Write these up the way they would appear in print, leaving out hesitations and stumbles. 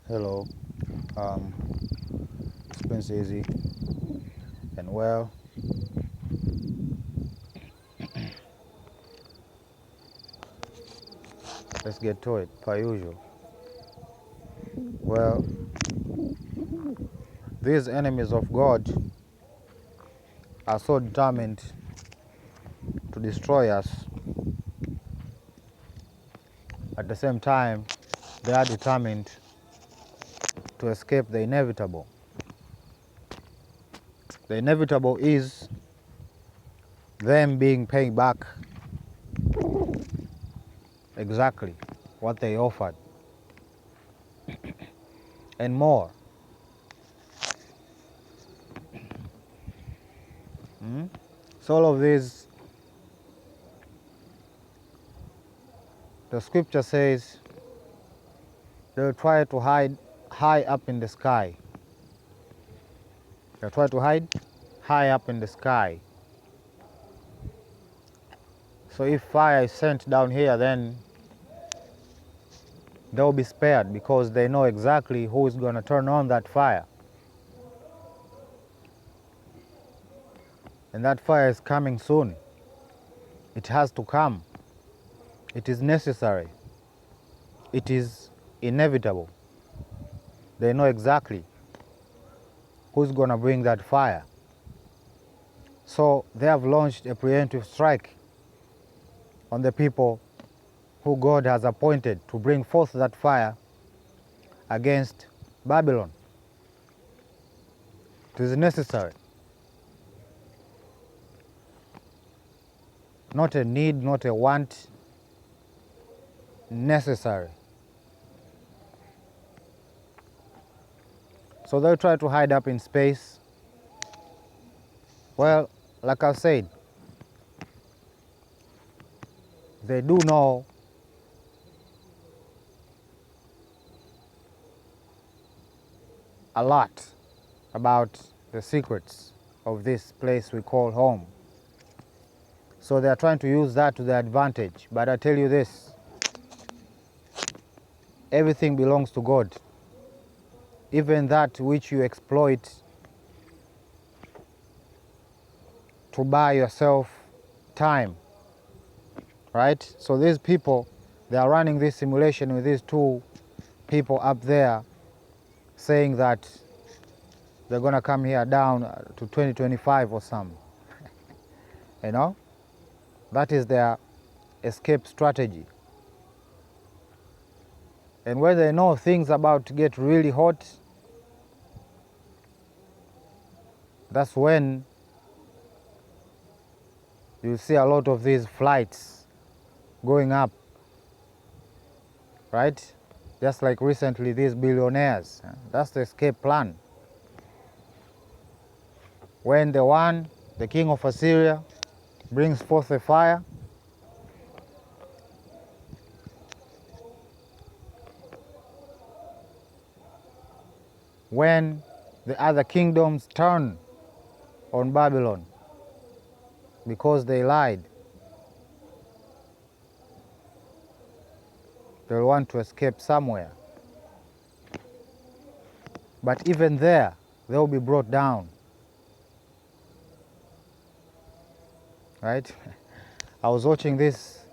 Hello, um, it's Prince Easy, and well, let's get to it, per usual. Well, these enemies of God are so determined to destroy us. At the same time, they are determined to escape the inevitable. The inevitable is them being paid back exactly what they offered and more. So all of these, the scripture says, they'll try to hide high up in the sky. They'll try to hide high up in the sky. So if fire is sent down here, then they'll be spared because they know exactly who is going to turn on that fire. And that fire is coming soon. It has to come. It is necessary. It is inevitable. They know exactly who's going to bring that fire. So they have launched a preemptive strike on the people who God has appointed to bring forth that fire against Babylon. It is necessary. Not a need, not a want, necessary. So they'll try to hide up in space. Well, like I said, they do know a lot about the secrets of this place we call home. So they are trying to use that to their advantage. But I tell you this, everything belongs to God. Even that which you exploit to buy yourself time, right? So these people, they are running this simulation with these two people up there saying that they're going to come here down to 2025 or something. You know, that is their escape strategy. And when they know things about to get really hot, that's when you see a lot of these flights going up, right? Just like recently these billionaires. That's the escape plan. When the king of Assyria, brings forth a fire, when the other kingdoms turn on Babylon because they lied, they'll want to escape somewhere. But even there, they'll be brought down. Right? I was watching this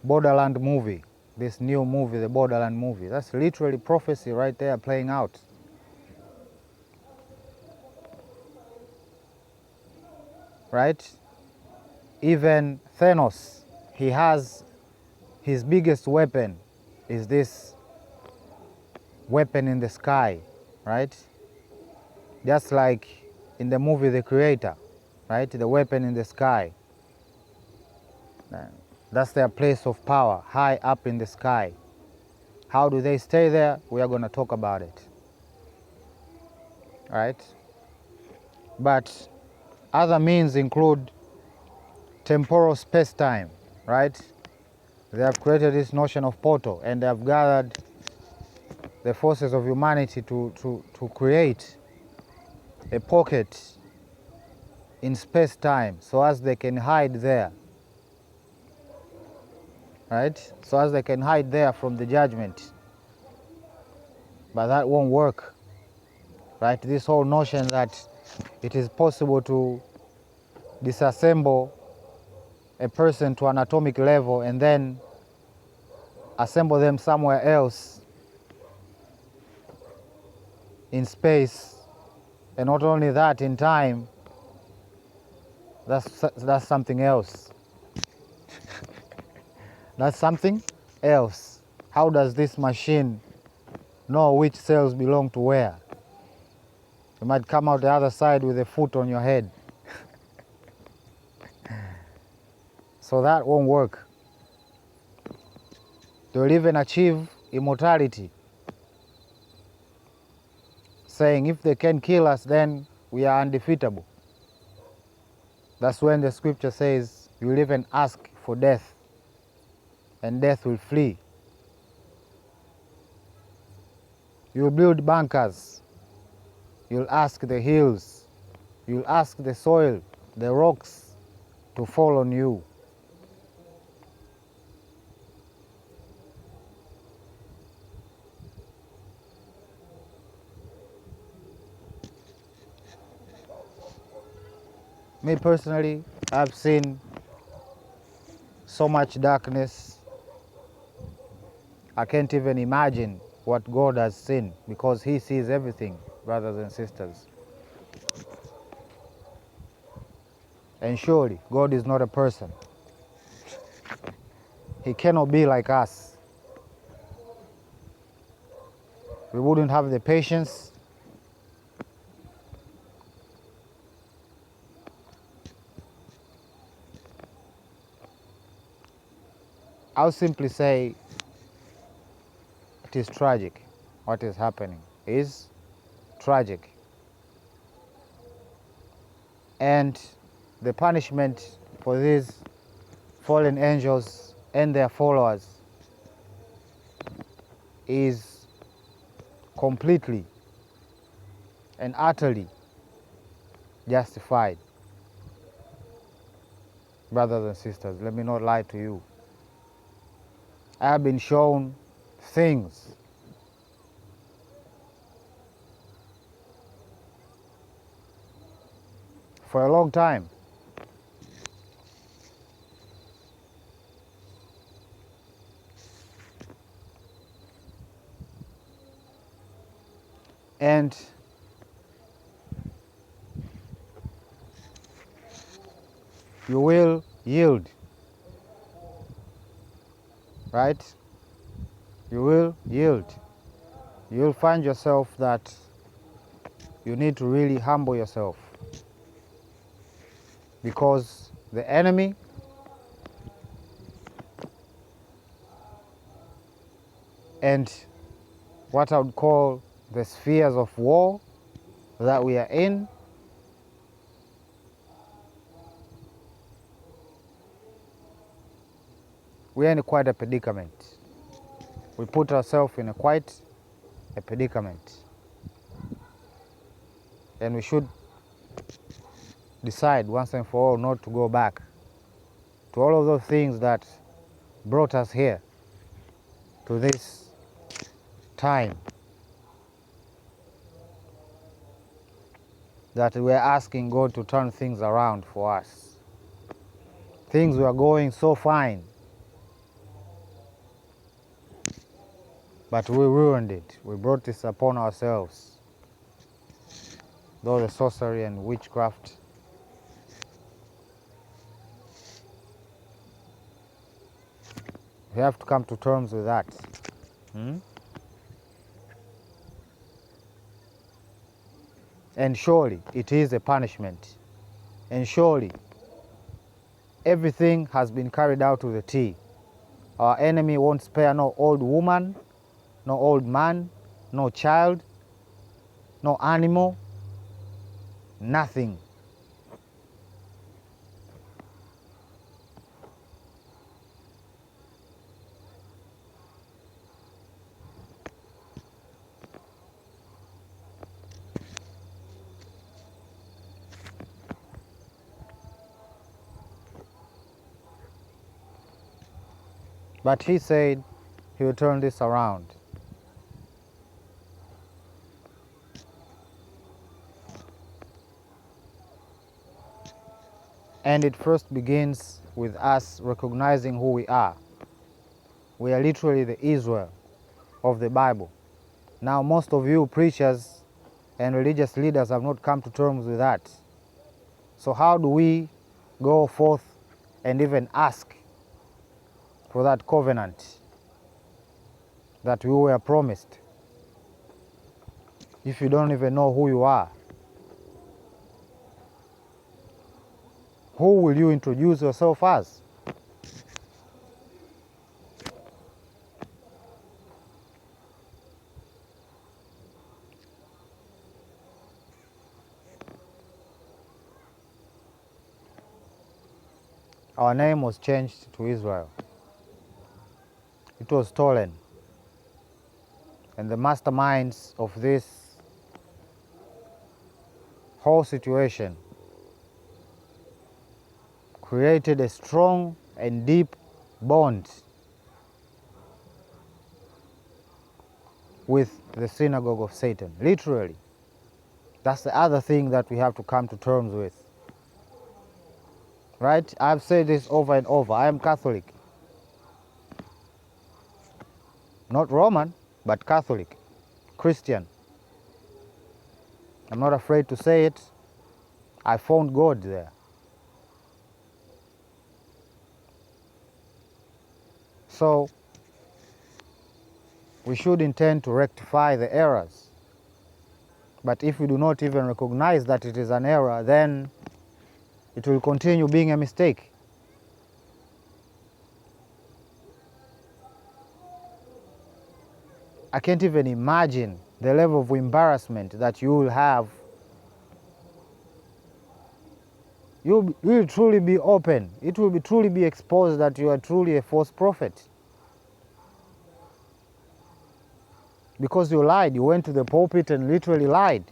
Borderland movie, this new movie, the Borderland movie. That's literally prophecy right there playing out. Right? Even Thanos, he has his biggest weapon is this weapon in the sky, right? Just like in the movie The Creator, right? The weapon in the sky. That's their place of power, high up in the sky. How do they stay there? We are going to talk about it. Right? But other means include temporal space-time, right? They have created this notion of portal, and they have gathered the forces of humanity to create a pocket in space-time so as they can hide there. Right? So as they can hide there from the judgment. But that won't work, right? This whole notion that it is possible to disassemble a person to an atomic level and then assemble them somewhere else in space, and not only that, in time, that's something else. That's something else. How does this machine know which cells belong to where? You might come out the other side with a foot on your head. So that won't work. They'll even achieve immortality, saying if they can kill us, then we are undefeatable. That's when the scripture says you'll even ask for death, and death will flee. You'll build bunkers. You'll ask the hills. You'll ask the soil, the rocks to fall on you. Me personally, I've seen so much darkness. I can't even imagine what God has seen, because He sees everything, brothers and sisters. And surely, God is not a person. He cannot be like us. We wouldn't have the patience. I'll simply say it is tragic. What is happening is tragic. And the punishment for these fallen angels and their followers is completely and utterly justified. Brothers and sisters, let me not lie to you. I have been shown things for a long time. And you will yield, right? You will yield. You'll find yourself that you need to really humble yourself, because the enemy and what I would call the spheres of war that we are in we are in quite a predicament. We put ourselves in quite a predicament. And we should decide once and for all not to go back to all of those things that brought us here, to this time that we are asking God to turn things around for us. Things were going so fine, but we ruined it. We brought this upon ourselves. Though the sorcery and witchcraft, we have to come to terms with that. And surely it is a punishment. And surely everything has been carried out to the T. Our enemy won't spare no old woman, no old man, no child, no animal, nothing. But He said He will turn this around. And it first begins with us recognizing who we are. We are literally the Israel of the Bible. Now, most of you preachers and religious leaders have not come to terms with that. So how do we go forth and even ask for that covenant that we were promised if you don't even know who you are? Who will you introduce yourself as? Our name was changed to Israel. It was stolen. And the masterminds of this whole situation created a strong and deep bond with the synagogue of Satan, literally. That's the other thing that we have to come to terms with. Right? I've said this over and over. I am Catholic. Not Roman, but Catholic, Christian. I'm not afraid to say it. I found God there. So, we should intend to rectify the errors. But if we do not even recognize that it is an error, then it will continue being a mistake. I can't even imagine the level of embarrassment that you will have. You will truly be open. It will truly be exposed that you are truly a false prophet. Because you lied. You went to the pulpit and literally lied.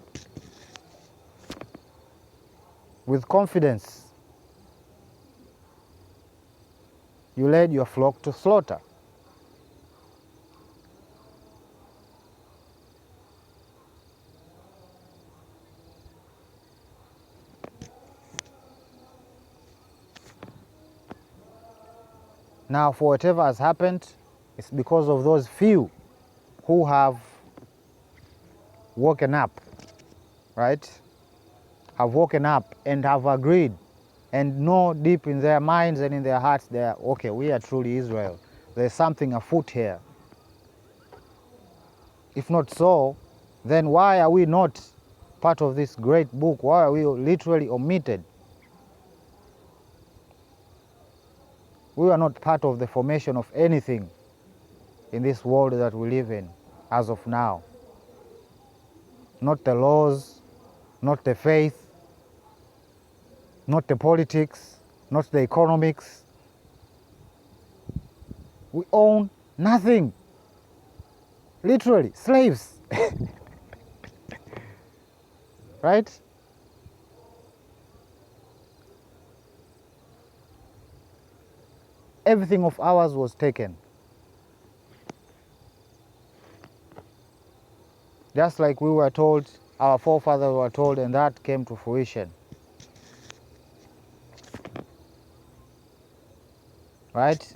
With confidence. You led your flock to slaughter. Now, for whatever has happened, it's because of those few who have woken up, right? Have woken up and have agreed and know deep in their minds and in their hearts they are, okay, we are truly Israel. There's something afoot here. If not so, then why are we not part of this great book? Why are we literally omitted? We are not part of the formation of anything in this world that we live in as of now. Not the laws, not the faith, not the politics, not the economics. We own nothing. Literally, slaves. Right? Everything of ours was taken. Just like we were told, our forefathers were told, and that came to fruition. Right?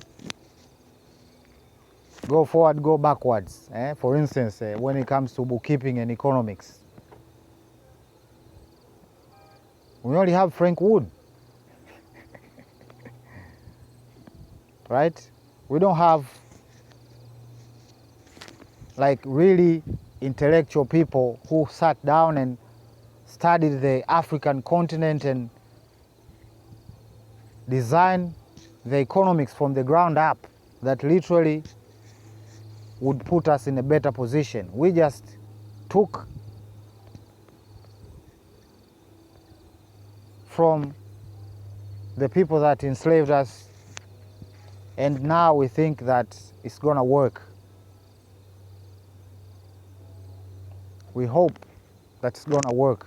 Go forward, go backwards. For instance, when it comes to bookkeeping and economics. We only have Frank Wood. Right? We don't have like really intellectual people who sat down and studied the African continent and designed the economics from the ground up that literally would put us in a better position. We just took from the people that enslaved us, and now we think that it's gonna work. We hope that it's gonna work.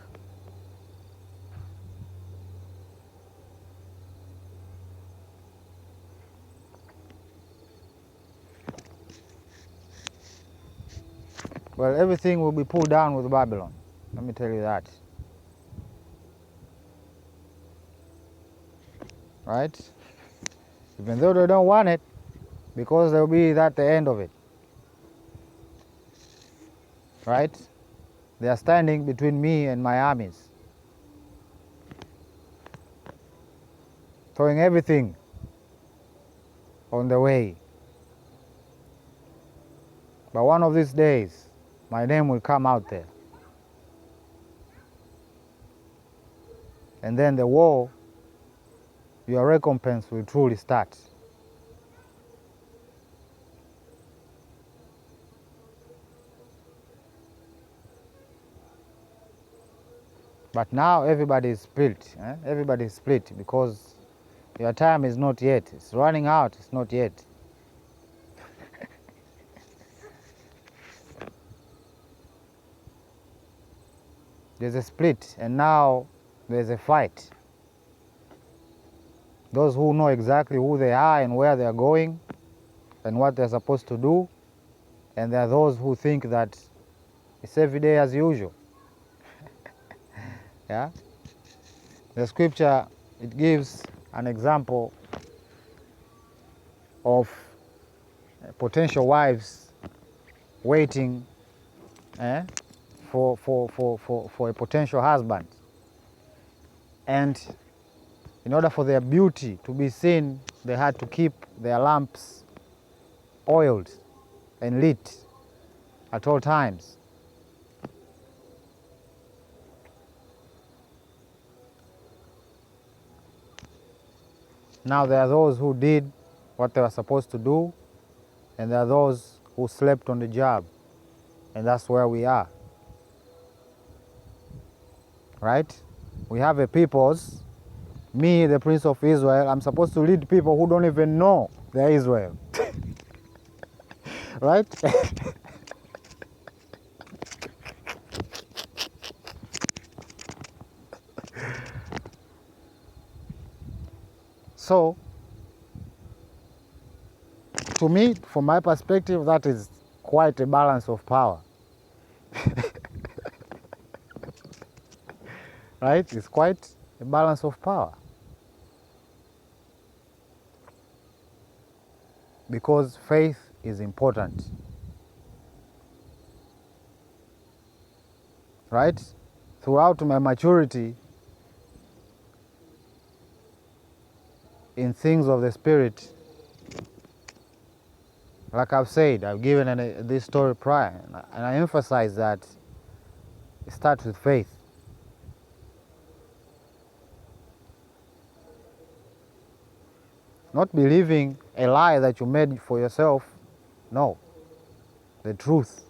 Well, everything will be pulled down with Babylon. Let me tell you that. right? Even though they don't want it, because they'll be at the end of it, right? They are standing between me and my armies, throwing everything on the way. But one of these days, my name will come out there. And then the war, your recompense will truly start. But now everybody is split. Everybody is split because your time is not yet. It's running out, it's not yet. There's a split, and now there's a fight. Those who know exactly who they are and where they are going and what they're supposed to do, and there are those who think that it's every day as usual. Yeah? The scripture, it gives an example of potential wives waiting for a potential husband. And in order for their beauty to be seen, they had to keep their lamps oiled and lit at all times. Now there are those who did what they were supposed to do, and there are those who slept on the job, and that's where we are. Right? We have a peoples. Me, the Prince of Israel, I'm supposed to lead people who don't even know they're Israel. Right? So, to me, from my perspective, that is quite a balance of power. Right? It's quite a balance of power. Because faith is important. Right? Throughout my maturity in things of the Spirit, like I've said, I've given this story prior, and I emphasize that it starts with faith. Not believing a lie that you made for yourself, no, the truth.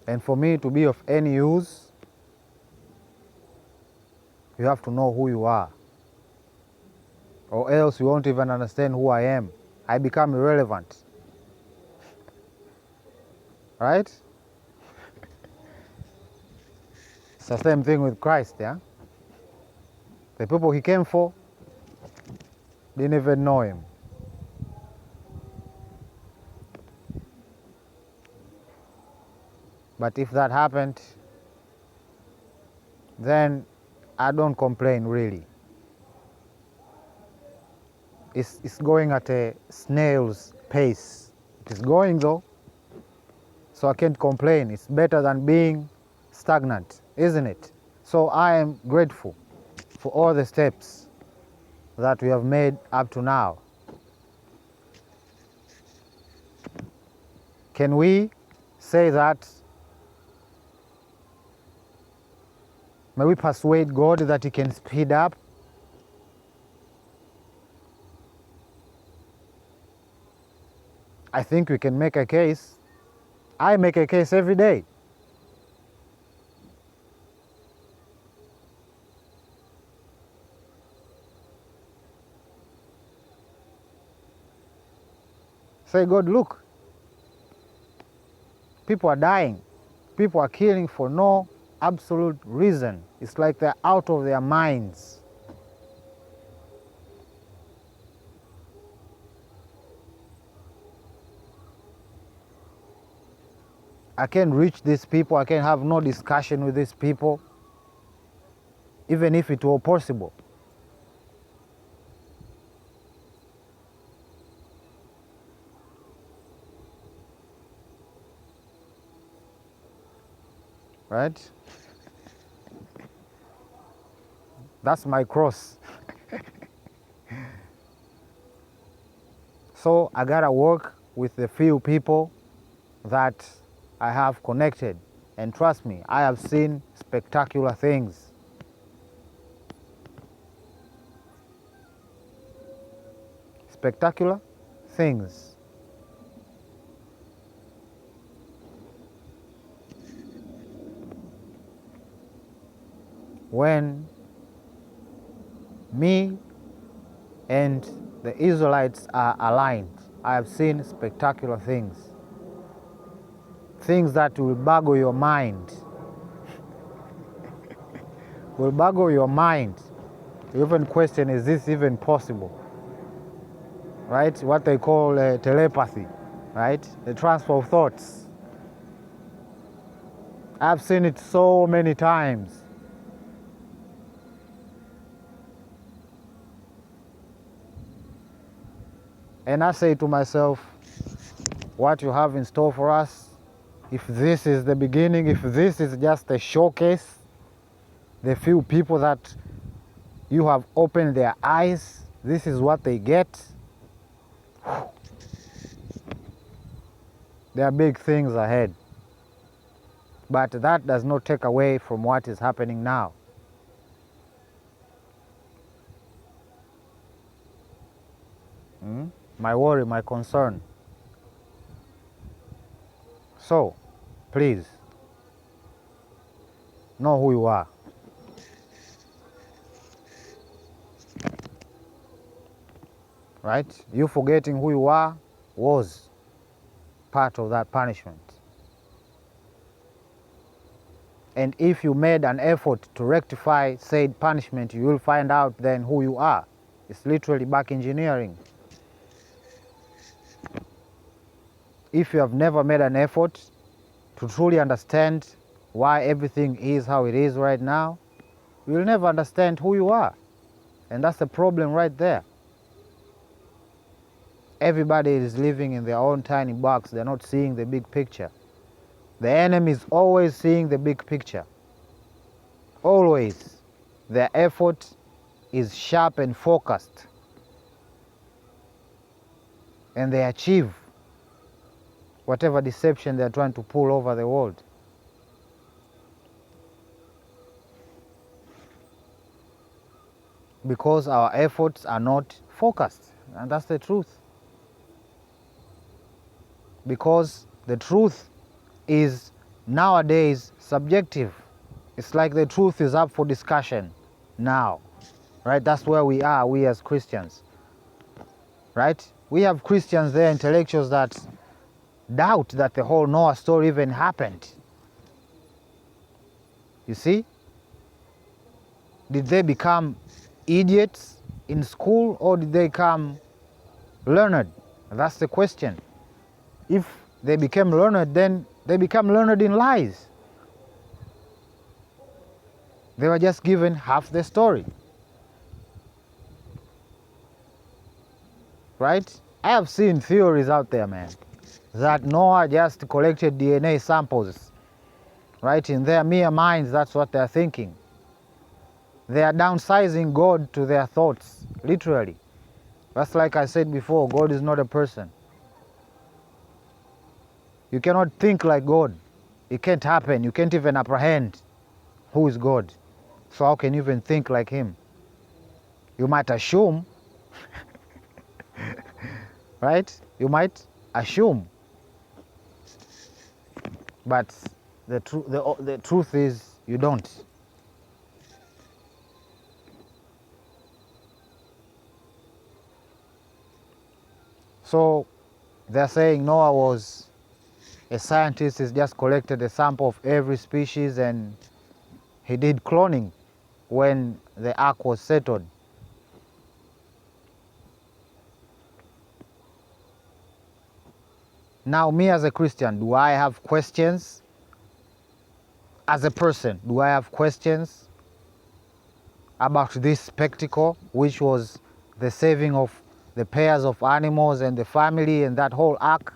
And for me to be of any use, you have to know who you are, or else you won't even understand who I am. I become irrelevant. Right? It's the same thing with Christ, yeah? The people he came for didn't even know him. But if that happened, then I don't complain really. It's going at a snail's pace. It is going though, so I can't complain. It's better than being stagnant, isn't it? So I am grateful for all the steps that we have made up to now. Can we say that? May we persuade God that He can speed up? I think we can make a case. I make a case every day. Say, God, look, people are dying. People are killing for no absolute reason. It's like they're out of their minds. I can't reach these people. I can have no discussion with these people, even if it were possible. Right? That's my cross. So I gotta work with the few people that I have connected. And trust me, I have seen spectacular things. Spectacular things. When me and the Israelites are aligned, I have seen spectacular things. Things that will boggle your mind. Will boggle your mind. You even question, is this even possible? Right? What they call telepathy, right? The transfer of thoughts. I've seen it so many times. And I say to myself, what you have in store for us, if this is the beginning, if this is just a showcase, the few people that you have opened their eyes, this is what they get. There are big things ahead. But that does not take away from what is happening now. My worry, my concern. So, please, know who you are. Right? You forgetting who you are was part of that punishment. And if you made an effort to rectify said punishment, you will find out then who you are. It's literally back engineering. If you have never made an effort to truly understand why everything is how it is right now, you will never understand who you are. And that's the problem right there. Everybody is living in their own tiny box. They're not seeing the big picture. The enemy is always seeing the big picture. Always. Their effort is sharp and focused. And they achieve whatever deception they're trying to pull over the world. Because our efforts are not focused. And that's the truth. Because the truth is nowadays subjective. It's like the truth is up for discussion now. Right? That's where we are, we as Christians. Right? We have Christians there, intellectuals that doubt that the whole Noah story even happened. You see? Did they become idiots in school or did they become learned? That's the question. If they became learned, then they become learned in lies. They were just given half the story. Right? I have seen theories out there, man, that Noah just collected DNA samples. Right? In their mere minds, that's what they're thinking. They are downsizing God to their thoughts, literally. That's like I said before, God is not a person. You cannot think like God. It can't happen. You can't even apprehend who is God. So how can you even think like Him? You might assume, right? You might assume. But the truth is you don't. So they're saying Noah was a scientist, he's just collected a sample of every species and he did cloning when the ark was settled. Now, me as a Christian, do I have questions? As a person, do I have questions about this spectacle, which was the saving of the pairs of animals and the family and that whole ark?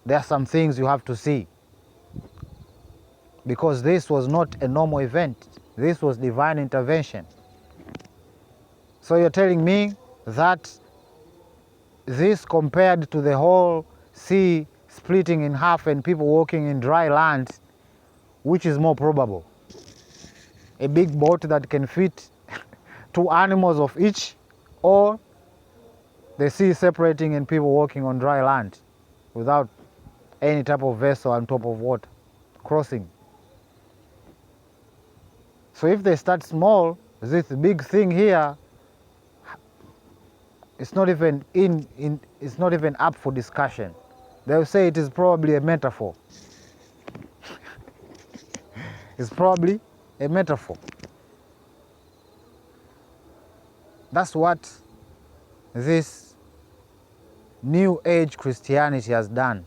There are some things you have to see, because this was not a normal event. This was divine intervention. So you're telling me that this, compared to the whole sea splitting in half and people walking in dry land, which is more probable? A big boat that can fit two animals of each, or the sea separating and people walking on dry land without any type of vessel on top of water crossing? So if they start small, this big thing here, it's not even it's not even up for discussion. They'll say it is probably a metaphor. It's probably a metaphor. That's what this New Age Christianity has done.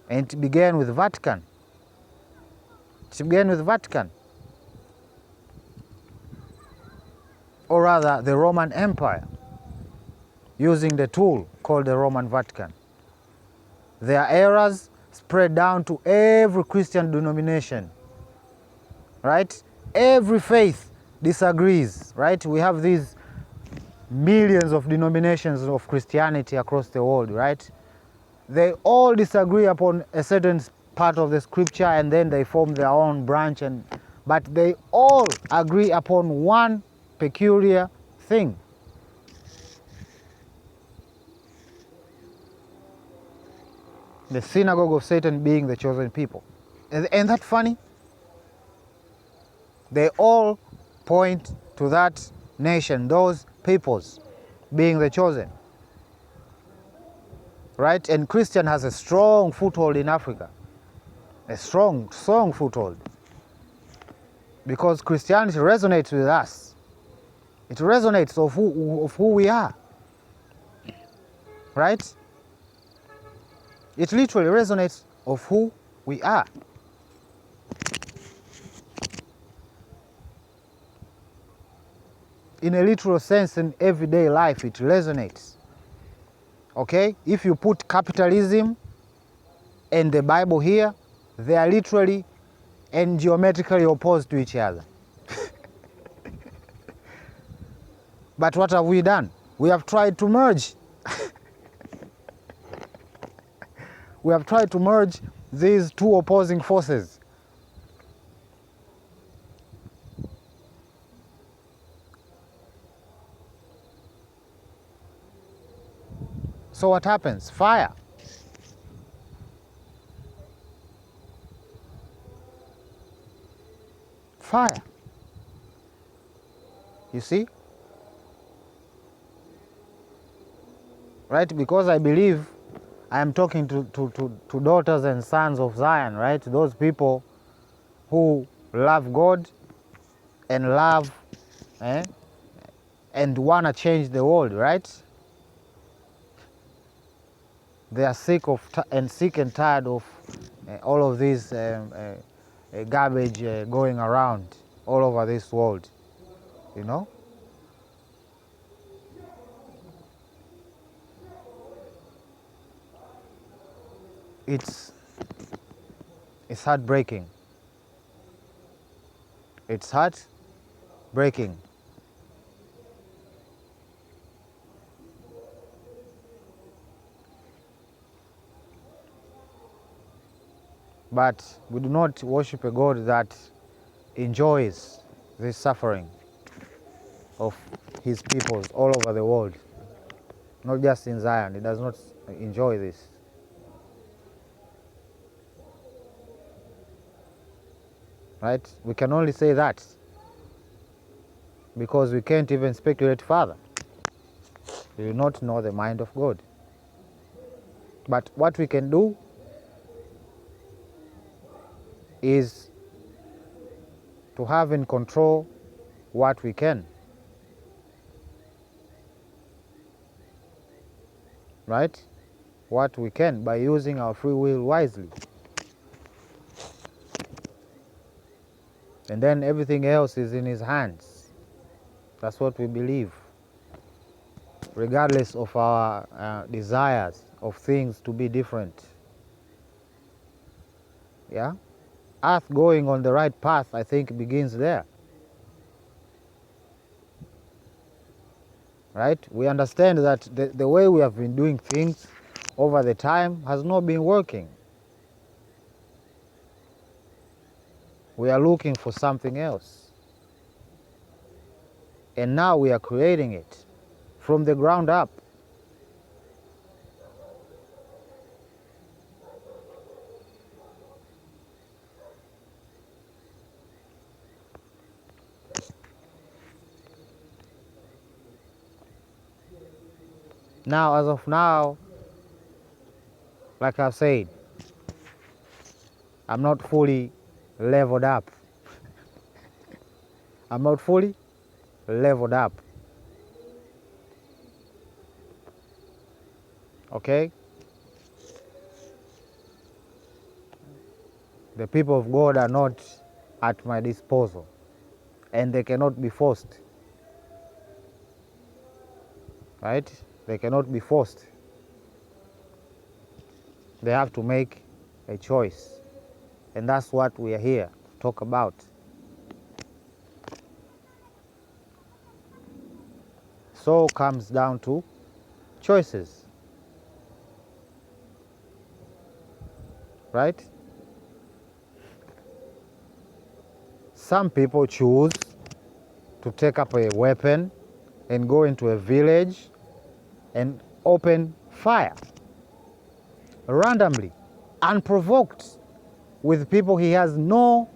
And it began with Vatican. It began with Vatican. Or rather, the Roman Empire, using the tool called the Roman Vatican. Their errors spread down to every Christian denomination, right? Every faith disagrees, right? We have these millions of denominations of Christianity across the world, right? They all disagree upon a certain part of the scripture, and then they form their own branch, but they all agree upon one peculiar thing. The synagogue of Satan being the chosen people. Ain't that funny? They all point to that nation, those peoples being the chosen. Right? And Christian has a strong foothold in Africa. A strong foothold. Because Christianity resonates with us. It resonates of who we are. Right? It literally resonates of who we are. In a literal sense, in everyday life, it resonates. Okay? If you put capitalism and the Bible here, they are literally and geometrically opposed to each other. But what have we done? We have tried to merge. We have tried to merge these two opposing forces. So what happens? Fire. Fire. You see? Right? Because I believe I am talking to daughters and sons of Zion, right? Those people who love God and love and want to change the world, right? They are sick and tired of all of this garbage going around all over this world, you know? It's heartbreaking. It's heartbreaking. But we do not worship a God that enjoys this suffering of his peoples all over the world. Not just in Zion. He does not enjoy this. Right? We can only say that because we can't even speculate further. We do not know the mind of God. But what we can do is to have in control what we can. right? What we can by using our free will wisely. And then everything else is in His hands. That's what we believe. Regardless of our desires of things to be different. Yeah? Us going on the right path, I think, begins there. Right? We understand that the way we have been doing things over the time has not been working. We are looking for something else. And now we are creating it from the ground up. Now, as of now, like I've said, I'm not fully leveled up. I'm not fully leveled up. Okay? The people of God are not at my disposal, and they cannot be forced. Right? They cannot be forced. They have to make a choice. And that's what we are here to talk about. So comes down to choices. Right? Some people choose to take up a weapon and go into a village and open fire randomly, unprovoked, with people he has no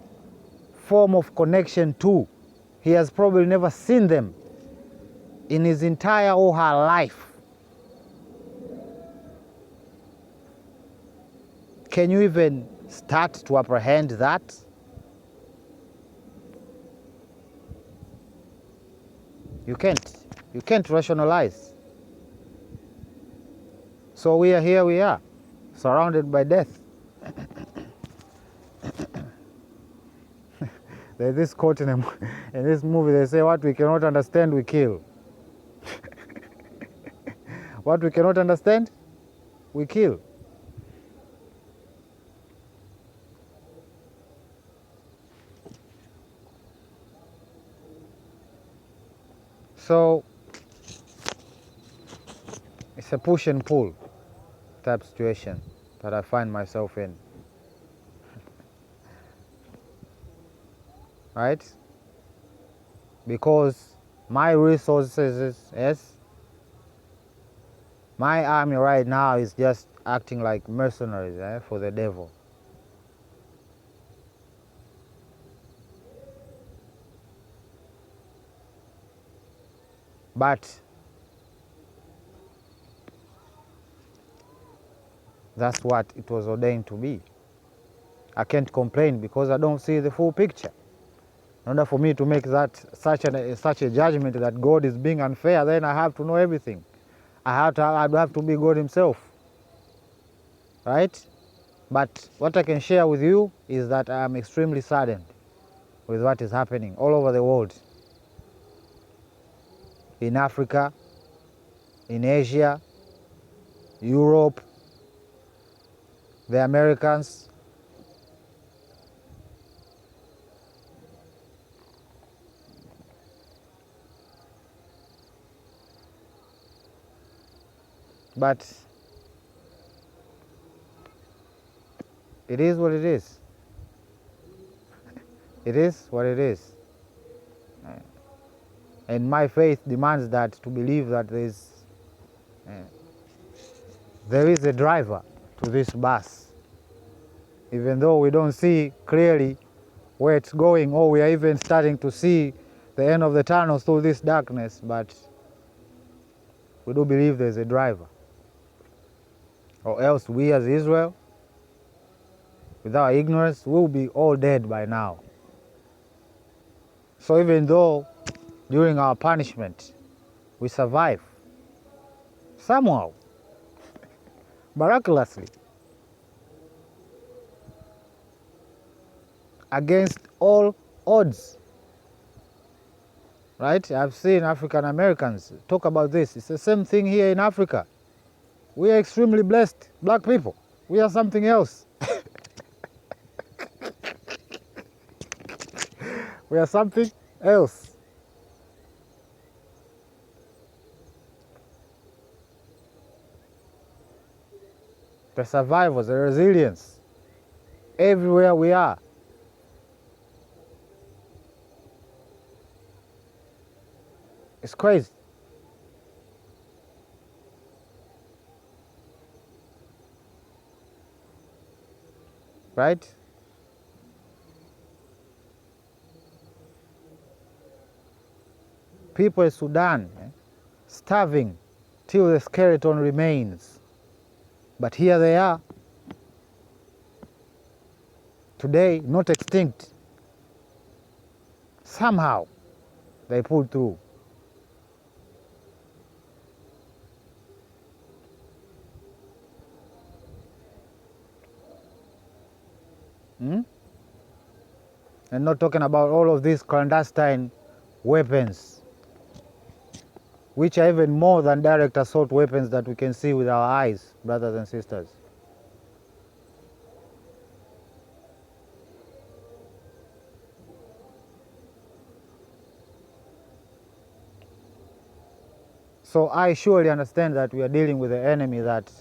form of connection to. He has probably never seen them in his entire or her life. Can you even start to apprehend that? You can't. You can't rationalize. So we are here, we are, surrounded by death. There's this quote in this movie, they say, what we cannot understand, we kill. What we cannot understand, we kill. So it's a push and pull type situation that I find myself in. Right? Because my resources, yes, my army right now is just acting like mercenaries for the devil. But that's what it was ordained to be. I can't complain because I don't see the full picture. In order for me to make that such a judgment that God is being unfair, then I have to know everything. I'd have to be God Himself. Right? But what I can share with you is that I am extremely saddened with what is happening all over the world. In Africa, in Asia, Europe, the Americans. But it is what it is. It is what it is. And my faith demands that, to believe that there is a driver to this bus. Even though we don't see clearly where it's going, or we are even starting to see the end of the tunnel through this darkness, but we do believe there's a driver. Or else we as Israel, with our ignorance, we'll be all dead by now. So even though during our punishment we survive, somehow, miraculously, against all odds. Right? I've seen African Americans talk about this. It's the same thing here in Africa. We are extremely blessed, black people. We are something else. We are something else. The survivors, the resilience, everywhere we are. It's crazy. Right? People in Sudan, starving till the skeleton remains. But here they are. Today, not extinct. Somehow, they pulled through. And not talking about all of these clandestine weapons, which are even more than direct assault weapons that we can see with our eyes, brothers and sisters. So I surely understand that we are dealing with an enemy that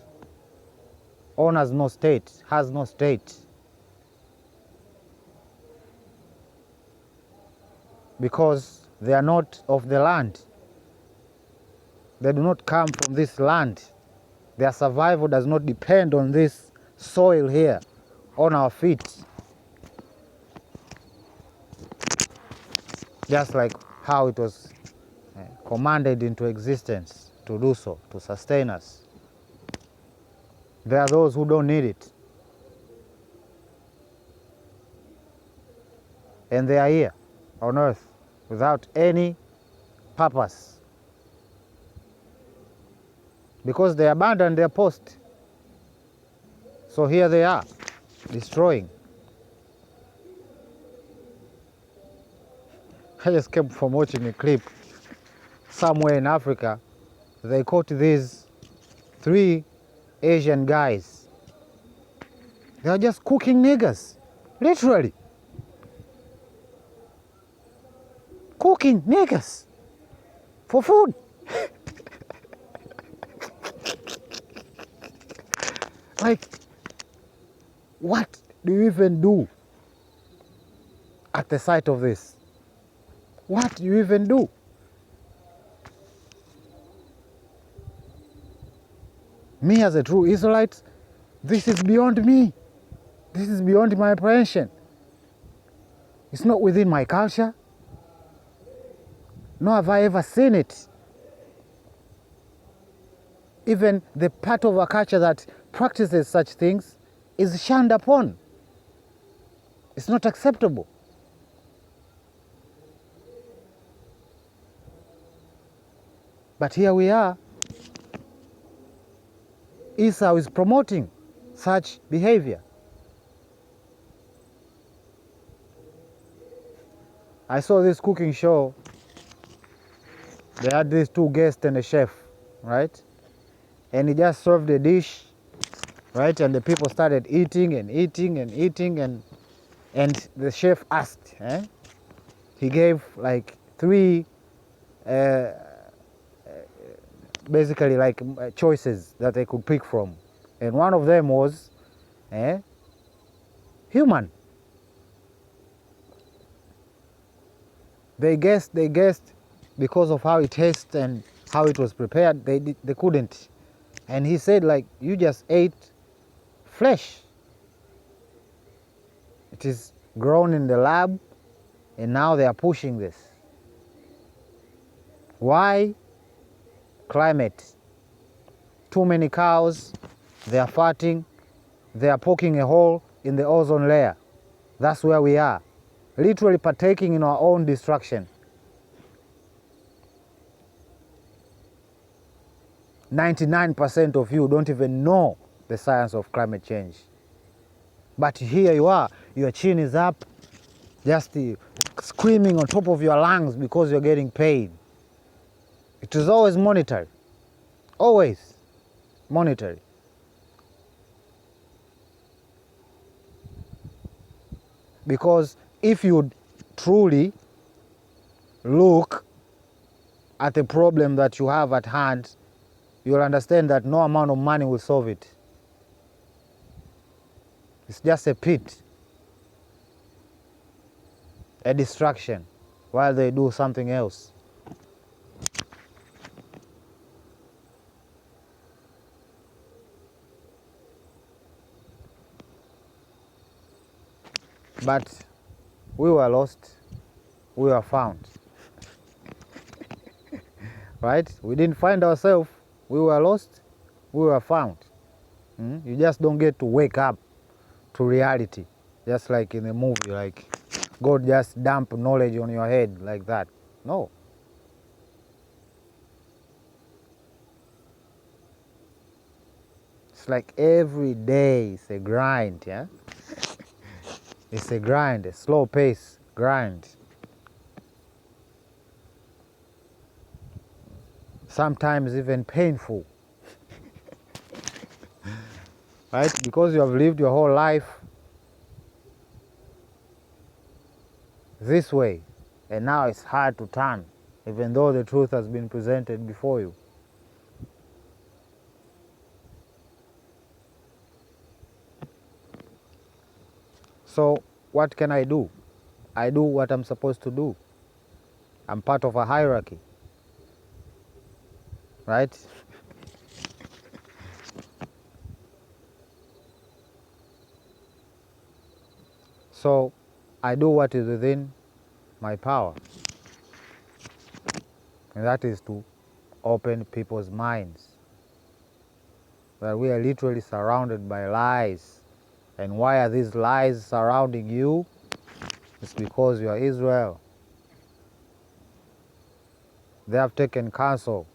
honors no state, has no state. Because they are not of the land. They do not come from this land. Their survival does not depend on this soil here, on our feet. Just like how it was commanded into existence to do so, to sustain us. There are those who don't need it. And they are here on earth without any purpose. Because they abandoned their post. So here they are, destroying. I just came from watching a clip somewhere in Africa. They caught these 3 Asian guys. They are just cooking niggers, literally. Cooking niggers for food. Like, what do you even do at the sight of this? What do you even do? Me as a true Israelite, this is beyond me. This is beyond my apprehension. It's not within my culture. Nor have I ever seen it. Even the part of our culture that practices such things is shunned upon. It's not acceptable. But here we are. Esau is promoting such behavior. I saw this cooking show. They had these 2 guests and a chef, right? And he just served a dish, right? And the people started eating and eating and eating, and the chef asked, he gave like 3 basically like choices that they could pick from. And one of them was human. They guessed because of how it tastes and how it was prepared, they couldn't. And he said, like, you just ate flesh. It is grown in the lab, and now they are pushing this. Why? Climate. Too many cows, they are farting, they are poking a hole in the ozone layer. That's where we are, literally partaking in our own destruction. 99% of you don't even know the science of climate change. But here you are, your chin is up, just screaming on top of your lungs because you're getting paid. It is always monetary, always monetary. Because if you truly look at the problem that you have at hand, you'll understand that no amount of money will solve it. It's just a pit, a distraction, while they do something else. But we were lost, we were found. Right? We didn't find ourselves, we were lost, we were found. You just don't get to wake up to reality, just like in a movie, like God just dump knowledge on your head like that. No. It's like every day it's a grind, yeah? It's a grind, a slow pace grind. Sometimes even painful. Right? Because you have lived your whole life this way, and now it's hard to turn, even though the truth has been presented before you. So what can I do? I do what I'm supposed to do. I'm part of a hierarchy, right? So I do what is within my power, and that is to open people's minds that we are literally surrounded by lies. And why are these lies surrounding you? It's because you are Israel. They have taken counsel,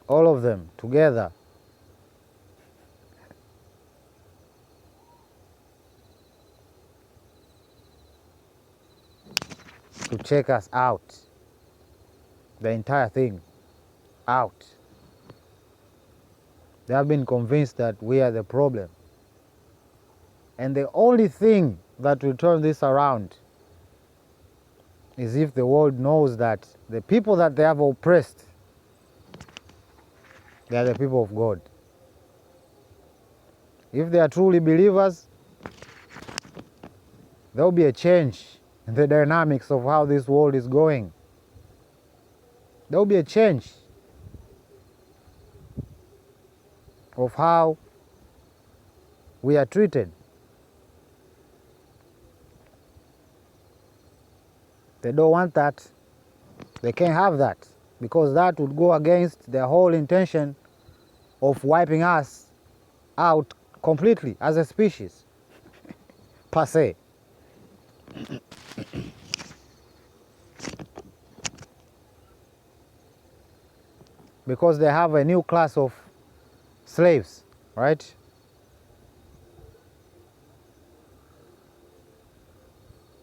all of them together, to check us out, the entire thing out. They have been convinced that we are the problem. And the only thing that will turn this around is if the world knows that the people that they have oppressed, they are the people of God. If they are truly believers, there will be a change in the dynamics of how this world is going. There will be a change of how we are treated. They don't want that. They can't have that, because that would go against their whole intention of wiping us out completely as a species, per se. Because they have a new class of slaves, right?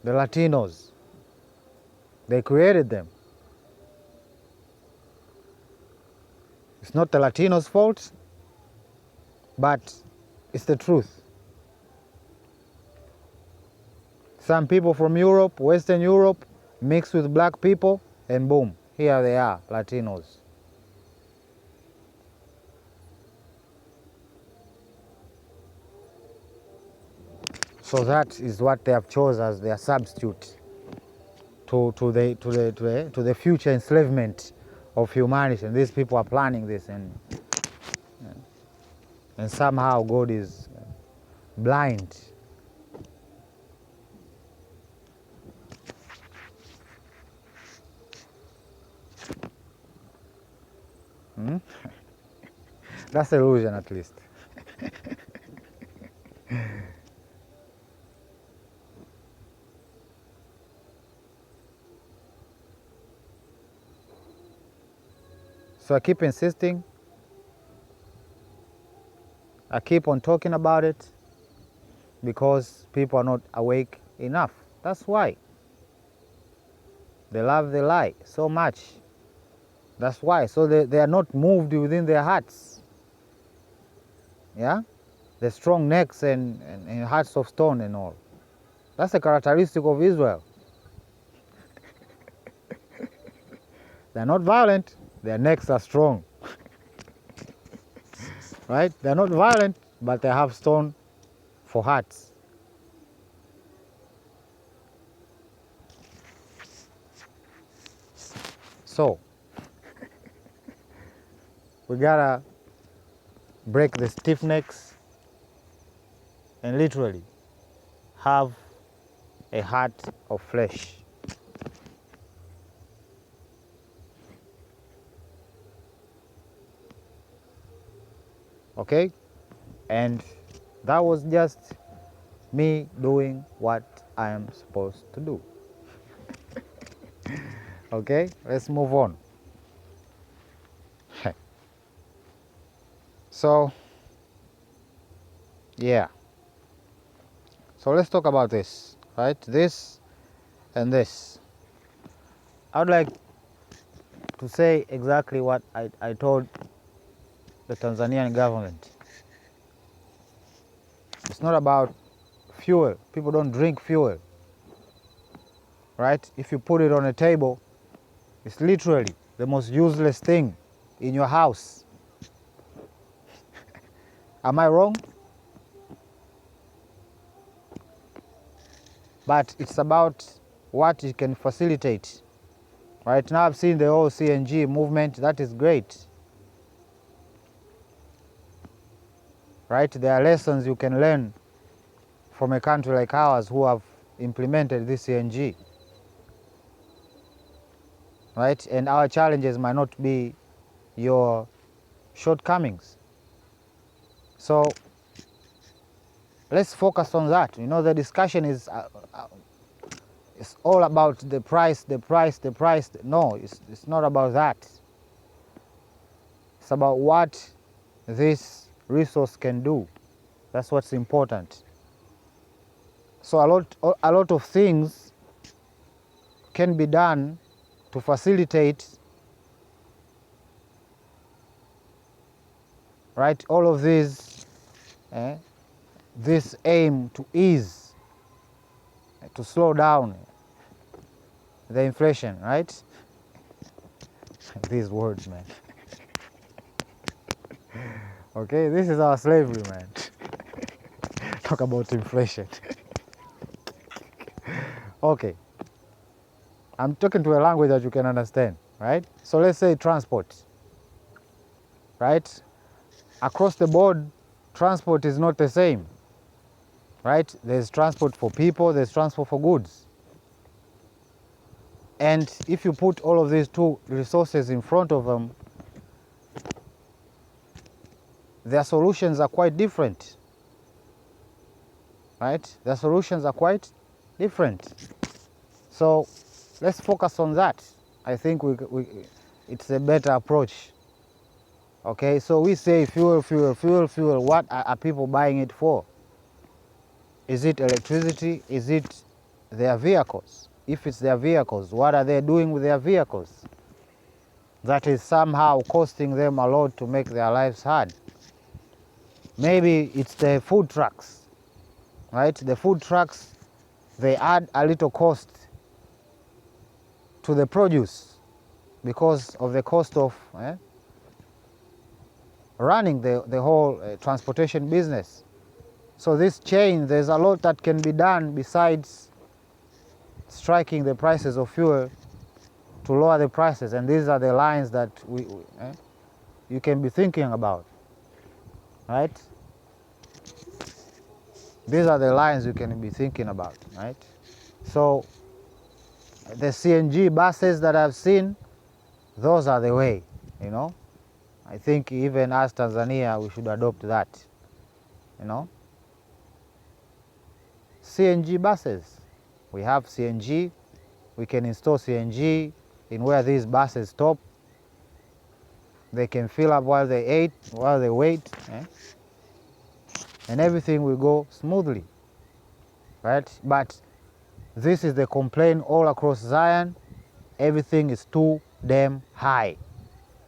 The Latinos. They created them. It's not the Latinos' fault, but it's the truth. Some people from Europe, Western Europe, mixed with black people, and boom, here they are, Latinos. So that is what they have chosen as their substitute to the future enslavement of humanity. And these people are planning this, and somehow God is blind. That's the illusion, at least. So I keep insisting. I keep on talking about it because people are not awake enough. That's why. They love the lie so much. That's why. So they are not moved within their hearts. Yeah? The strong necks and hearts of stone and all. That's a characteristic of Israel. They're not violent, their necks are strong. Right? They're not violent, but they have stone for hearts. So, we gotta break the stiff necks and literally have a heart of flesh. Okay? And that was just me doing what I am supposed to do. Okay? Let's move on. So, yeah. So let's talk about this, right? This and this. I would like to say exactly what I told the Tanzanian government. It's not about fuel. People don't drink fuel, right? If you put it on a table, it's literally the most useless thing in your house. Am I wrong? But it's about what it can facilitate. Right now I've seen the whole CNG movement. That is great. Right? There are lessons you can learn from a country like ours who have implemented this CNG. Right? And our challenges might not be your shortcomings. So let's focus on that. You know, the discussion is it's all about the price, the price, the price. No, it's not about that. It's about what this resource can do. That's what's important. So a lot of things can be done to facilitate, right, all of these, this aim to ease, to slow down the inflation, right? These words, man. Okay, this is our slavery, man. Talk about inflation. Okay, I'm talking to a language that you can understand, right? So let's say transport, right? Across the board, transport is not the same, right? There's transport for people, there's transport for goods. And if you put all of these two resources in front of them, their solutions are quite different, right? Their solutions are quite different. So let's focus on that. I think it's a better approach. Okay, so we say fuel, fuel, fuel, fuel. What are people buying it for? Is it electricity? Is it their vehicles? If it's their vehicles, what are they doing with their vehicles? That is somehow costing them a lot to make their lives hard. Maybe it's the food trucks, right? The food trucks, they add a little cost to the produce because of the cost of running the whole transportation business. So this chain, there's a lot that can be done besides striking the prices of fuel to lower the prices, and these are the lines that you can be thinking about, right? These are the lines you can be thinking about, right? So the CNG buses that I've seen, those are the way, you know. I think even as Tanzania, we should adopt that, you know. CNG buses. We have CNG. We can install CNG in where these buses stop. They can fill up while they wait. and everything will go smoothly, right? But this is the complaint all across Zion. Everything is too damn high.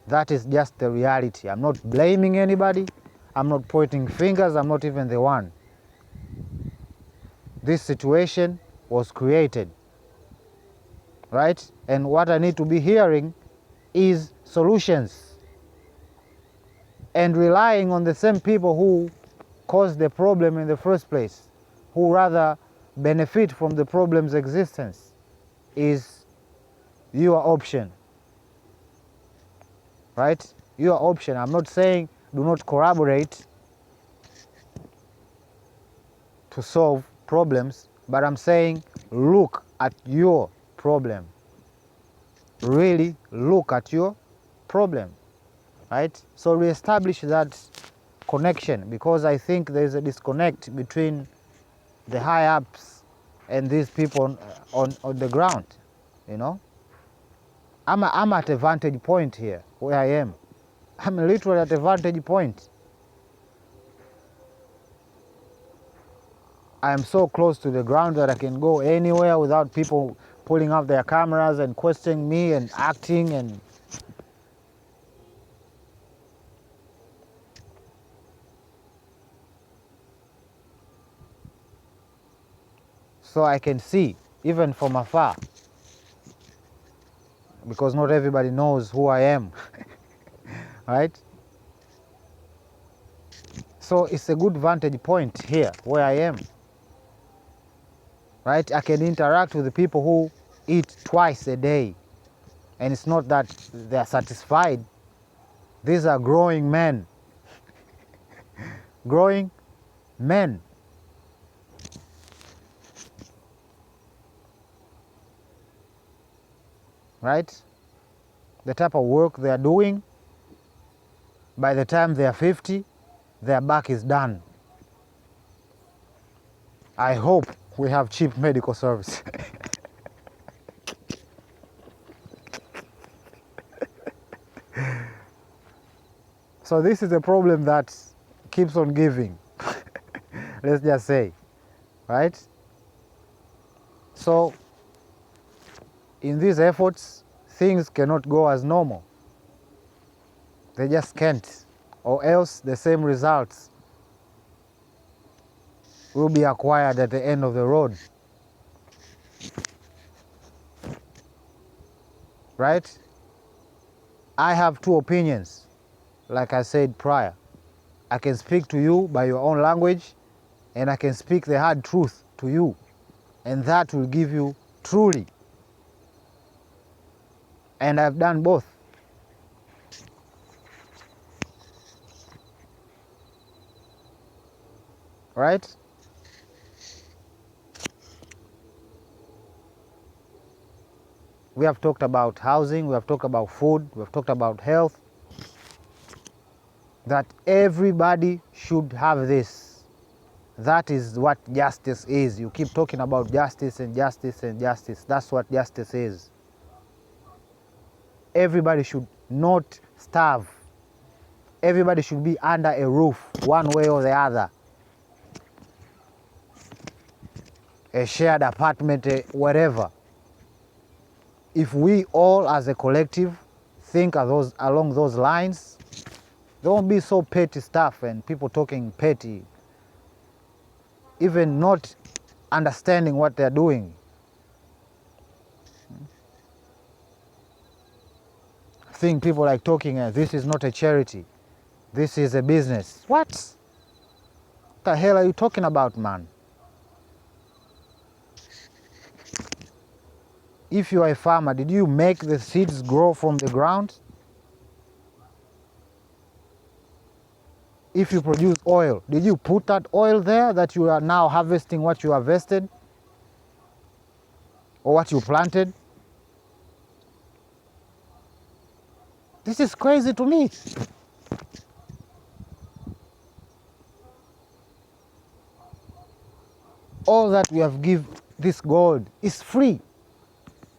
That is just the reality. I'm not blaming anybody. I'm not pointing fingers. I'm not even the one. This situation was created, right? And what I need to be hearing is solutions, and relying on the same people who caused the problem in the first place, who rather benefit from the problem's existence, is your option, right? Your option. I'm not saying do not collaborate to solve problems, but I'm saying look at your problem. Really look at your problem, right? So reestablish that connection, because I think there's a disconnect between the high-ups and these people on the ground, you know? I'm at a vantage point here, where I am. I'm literally at a vantage point. I am so close to the ground that I can go anywhere without people pulling out their cameras and questioning me and acting and... So I can see, even from afar, because not everybody knows who I am, right? So it's a good vantage point here, where I am, right? I can interact with the people who eat twice a day, and it's not that they're satisfied. These are growing men. Growing men. Right? The type of work they are doing, by the time they are 50, their back is done. I hope we have cheap medical service. So this is a problem that keeps on giving. Let's just say, right? So in these efforts, things cannot go as normal. They just can't, or else the same results will be acquired at the end of the road. Right? I have two opinions, like I said prior. I can speak to you by your own language, and I can speak the hard truth to you, and that will give you truly. And I've done both. Right? We have talked about housing, we have talked about food, we have talked about health. That everybody should have this. That is what justice is. You keep talking about justice and justice and justice. That's what justice is. Everybody should not starve. Everybody should be under a roof, one way or the other. A shared apartment, whatever. If we all as a collective think along those lines, there won't be so petty stuff and people talking petty, even not understanding what they're doing. I think people like talking, this is not a charity, this is a business. What the hell are you talking about, man? If you are a farmer, did you make the seeds grow from the ground? If you produce oil, did you put that oil there that you are now harvesting what you harvested? Or what you planted? This is crazy to me. All that we have given this gold is free.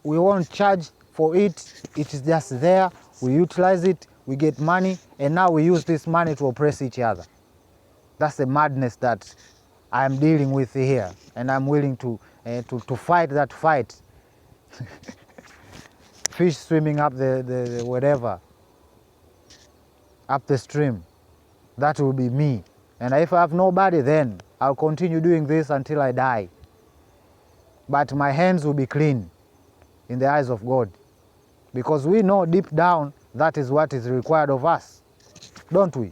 We won't charge for it. It is just there. We utilize it. We get money. And now we use this money to oppress each other. That's the madness that I'm dealing with here, and I'm willing to fight that fight. Fish swimming up the whatever, up the stream, that will be me. And if I have nobody, then I'll continue doing this until I die. But my hands will be clean in the eyes of God, because we know deep down that is what is required of us, don't we?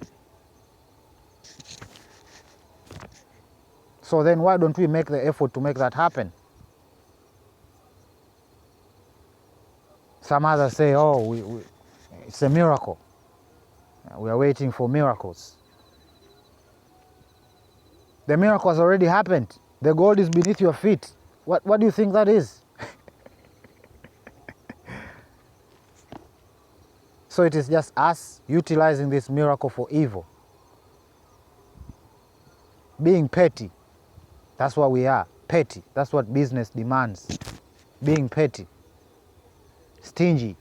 So then why don't we make the effort to make that happen? Some others say, oh, it's a miracle. We are waiting for miracles. The miracle has already happened. The gold is beneath your feet. What do you think that is? So it is just us utilizing this miracle for evil. Being petty. That's what we are. Petty. That's what business demands. Being petty. Stingy.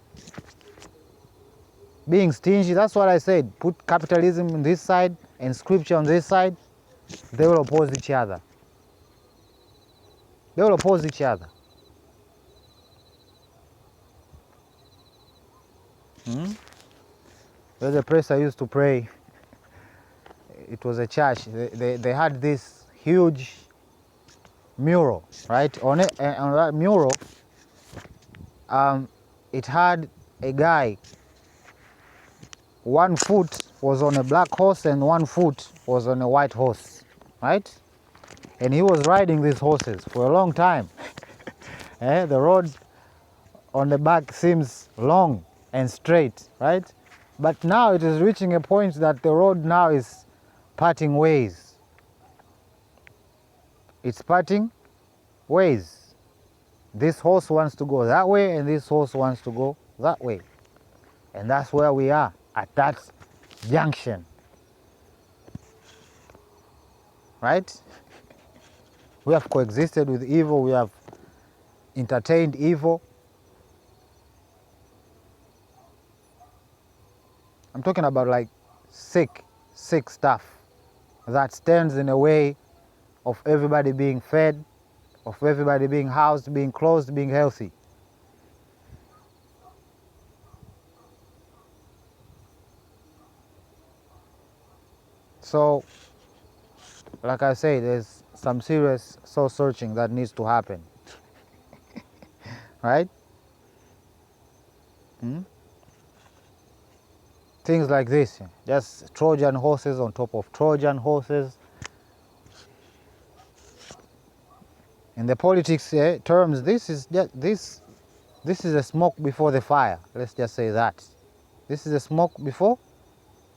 Being stingy, that's what I said. Put capitalism on this side and scripture on this side. They will oppose each other. They will oppose each other. There's a place I used to pray. It was a church. They had this huge mural, right? On that mural, it had a guy. 1 foot was on a black horse and 1 foot was on a white horse, right? And he was riding these horses for a long time. The road on the back seems long and straight, right? But now it is reaching a point that the road now is parting ways. It's parting ways. This horse wants to go that way and this horse wants to go that way. And that's where we are, at that junction. Right? We have coexisted with evil, we have entertained evil. I'm talking about like sick stuff that stands in the way of everybody being fed, of everybody being housed, being clothed, being healthy. So, like I say, there's some serious soul searching that needs to happen. Right? Things like this, just Trojan horses on top of Trojan horses. In the politics terms, this is a smoke before the fire. Let's just say that. This is a smoke before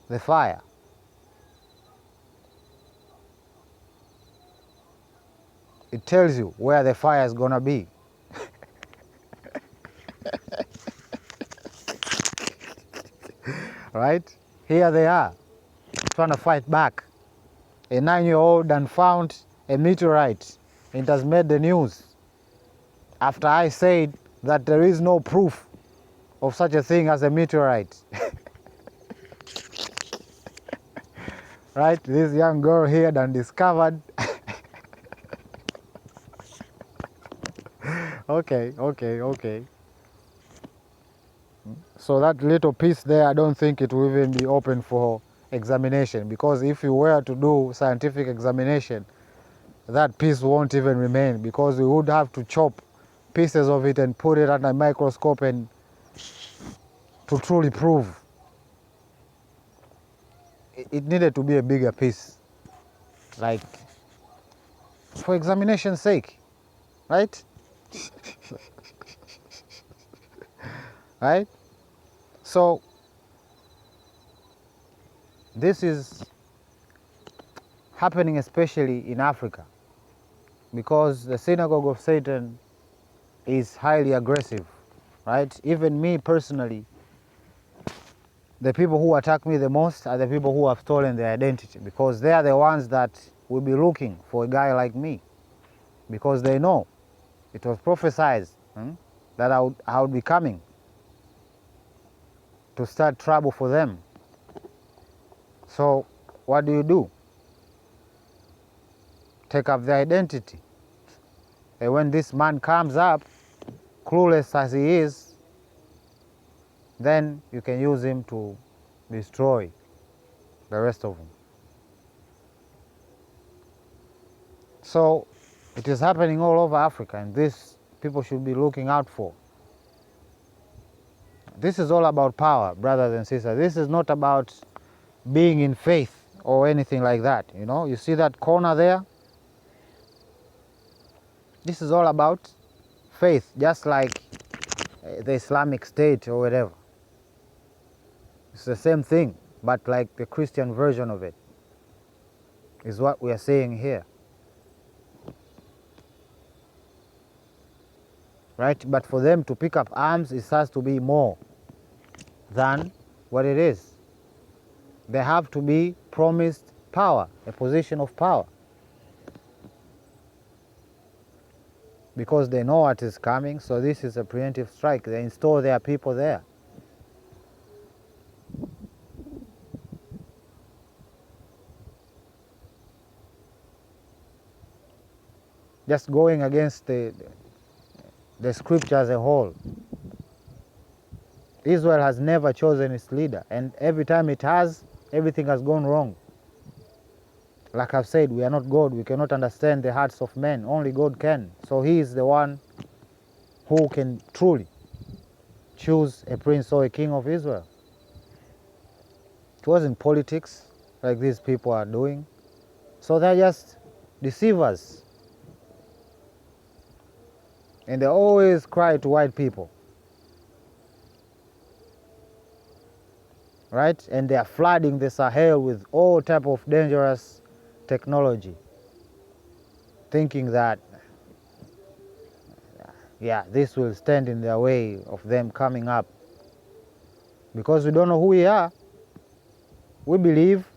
the fire. It tells you where the fire is gonna be. Right? Here they are, trying to fight back. A 9-year-old done found a meteorite. It has made the news. After I said that there is no proof of such a thing as a meteorite. Right? This young girl here done discovered. Okay. So that little piece there, I don't think it will even be open for examination, because if you were to do scientific examination, that piece won't even remain, because we would have to chop pieces of it and put it under a microscope and to truly prove. It needed to be a bigger piece, like for examination's sake, right? Right? So this is happening especially in Africa, because the synagogue of Satan is highly aggressive, right? Even me personally, the people who attack me the most are the people who have stolen their identity, because they are the ones that will be looking for a guy like me, because they know it was prophesied that I would be coming to start trouble for them. So what do? take up their identity. And when this man comes up, clueless as he is, then you can use him to destroy the rest of them. So it is happening all over Africa, and this people should be looking out for. This is all about power, brothers and sisters. This is not about being in faith or anything like that. You know, you see that corner there? This is all about faith, just like the Islamic State or whatever. It's the same thing, but like the Christian version of it is what we are saying here. Right? But for them to pick up arms, it has to be more than what it is. They have to be promised power, a position of power. Because they know what is coming, so this is a preemptive strike. They install their people there. Just going against the scripture as a whole. Israel has never chosen its leader, and every time it has, everything has gone wrong. Like I've said, we are not God. We cannot understand the hearts of men. Only God can. So He is the one who can truly choose a prince or a king of Israel. It wasn't politics like these people are doing. So they're just deceivers. And they always cry to white people. Right? And they are flooding the Sahel with all type of dangerous technology, thinking that, yeah, this will stand in their way of them coming up. Because we don't know who we are. We believe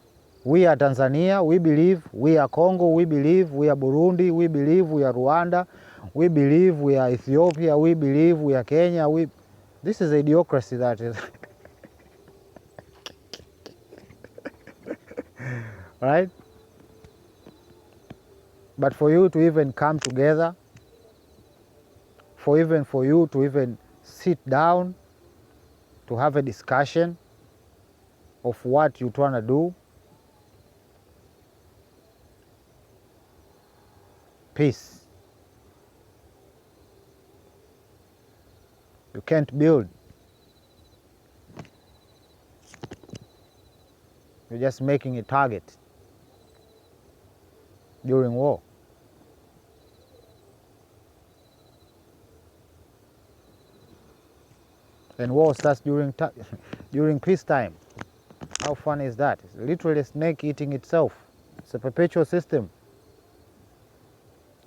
we are Tanzania, we believe we are Congo, we believe we are Burundi, we believe we are Rwanda, we believe we are Ethiopia, we believe we are Kenya. This is a idiocracy that is... Right? But for you to even come together, for you to even sit down to have a discussion of what you're trying to do, peace. You can't build. You're just making a target during war. And war starts during peacetime. How funny is that? It's literally a snake eating itself. It's a perpetual system.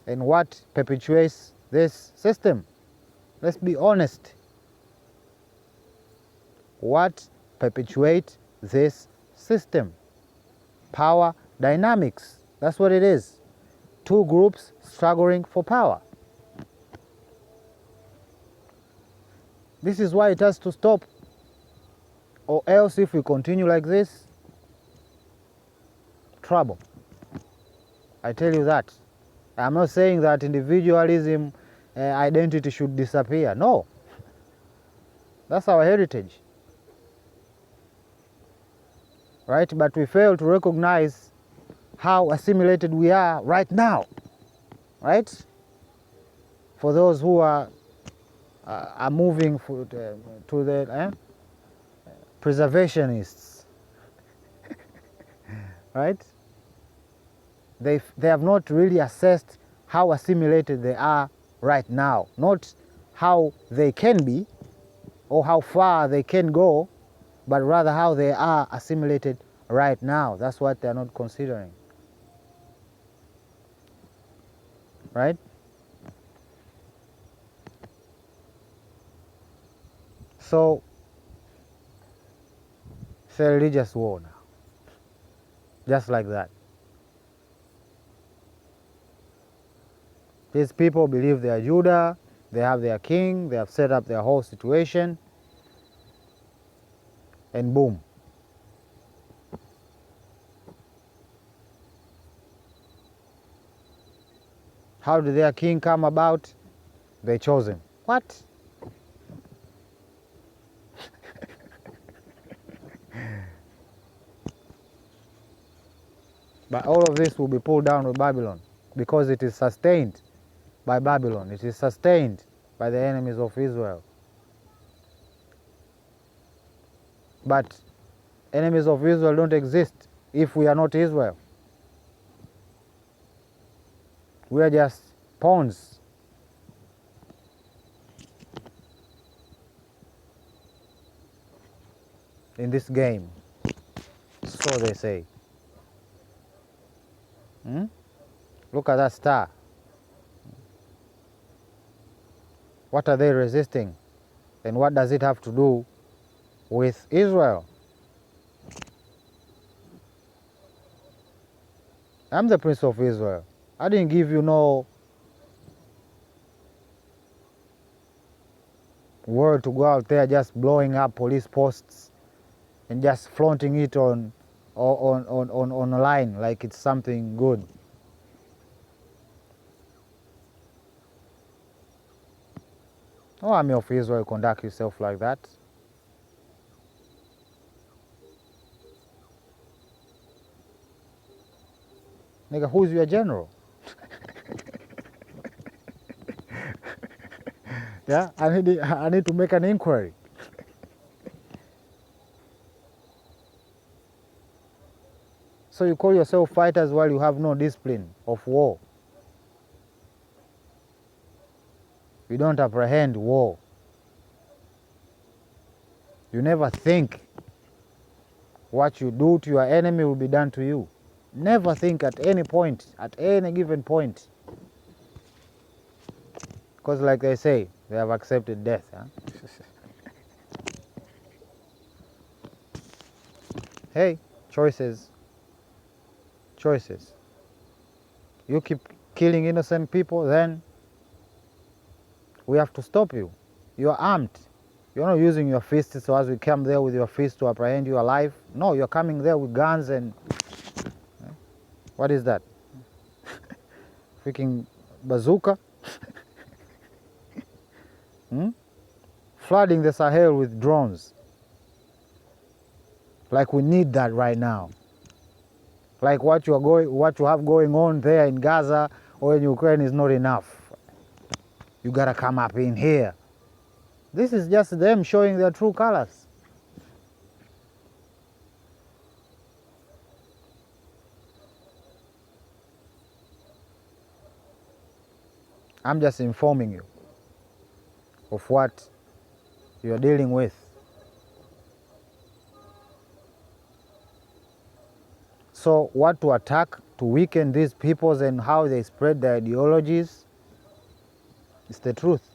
And what perpetuates this system? Let's be honest. What perpetuates this system? Power dynamics. That's what it is. Two groups struggling for power. This is why it has to stop. Or else if we continue like this, trouble. I tell you that. I'm not saying that individualism, identity should disappear. No. That's our heritage. Right? But we fail to recognize how assimilated we are right now. Right? For those who are moving to the preservationists, right? They have not really assessed how assimilated they are right now, not how they can be or how far they can go, but rather how they are assimilated right now. That's what they are not considering, right? So it's a religious war now, just like that. These people believe they are Judah, they have their king, they have set up their whole situation, and boom. How did their king come about? They chose him. What? But all of this will be pulled down with Babylon because it is sustained by Babylon. It is sustained by the enemies of Israel. But enemies of Israel don't exist if we are not Israel. We are just pawns. In this game, so they say. Look at that star. What are they resisting? And what does it have to do with Israel? I'm the Prince of Israel. I didn't give you no word to go out there just blowing up police posts and just flaunting it on a line like it's something good. No army of Israel conduct yourself like that. Nigga, who's your general? Yeah, I need to make an inquiry. So you call yourself fighters while you have no discipline of war. You don't apprehend war. You never think what you do to your enemy will be done to you. Never think at any point, at any given point. Because like they say, they have accepted death. Huh? Hey, choices. Choices. You keep killing innocent people, then we have to stop you. You're armed. You're not using your fists, so as we come there with your fists to apprehend you alive. No, you're coming there with guns and... What is that? Freaking bazooka? Flooding the Sahel with drones. Like we need that right now. Like what you have going on there in Gaza or in Ukraine is not enough. You gotta come up in here. This is just them showing their true colors. I'm just informing you of what you're dealing with. So what to attack, to weaken these peoples and how they spread their ideologies, is the truth.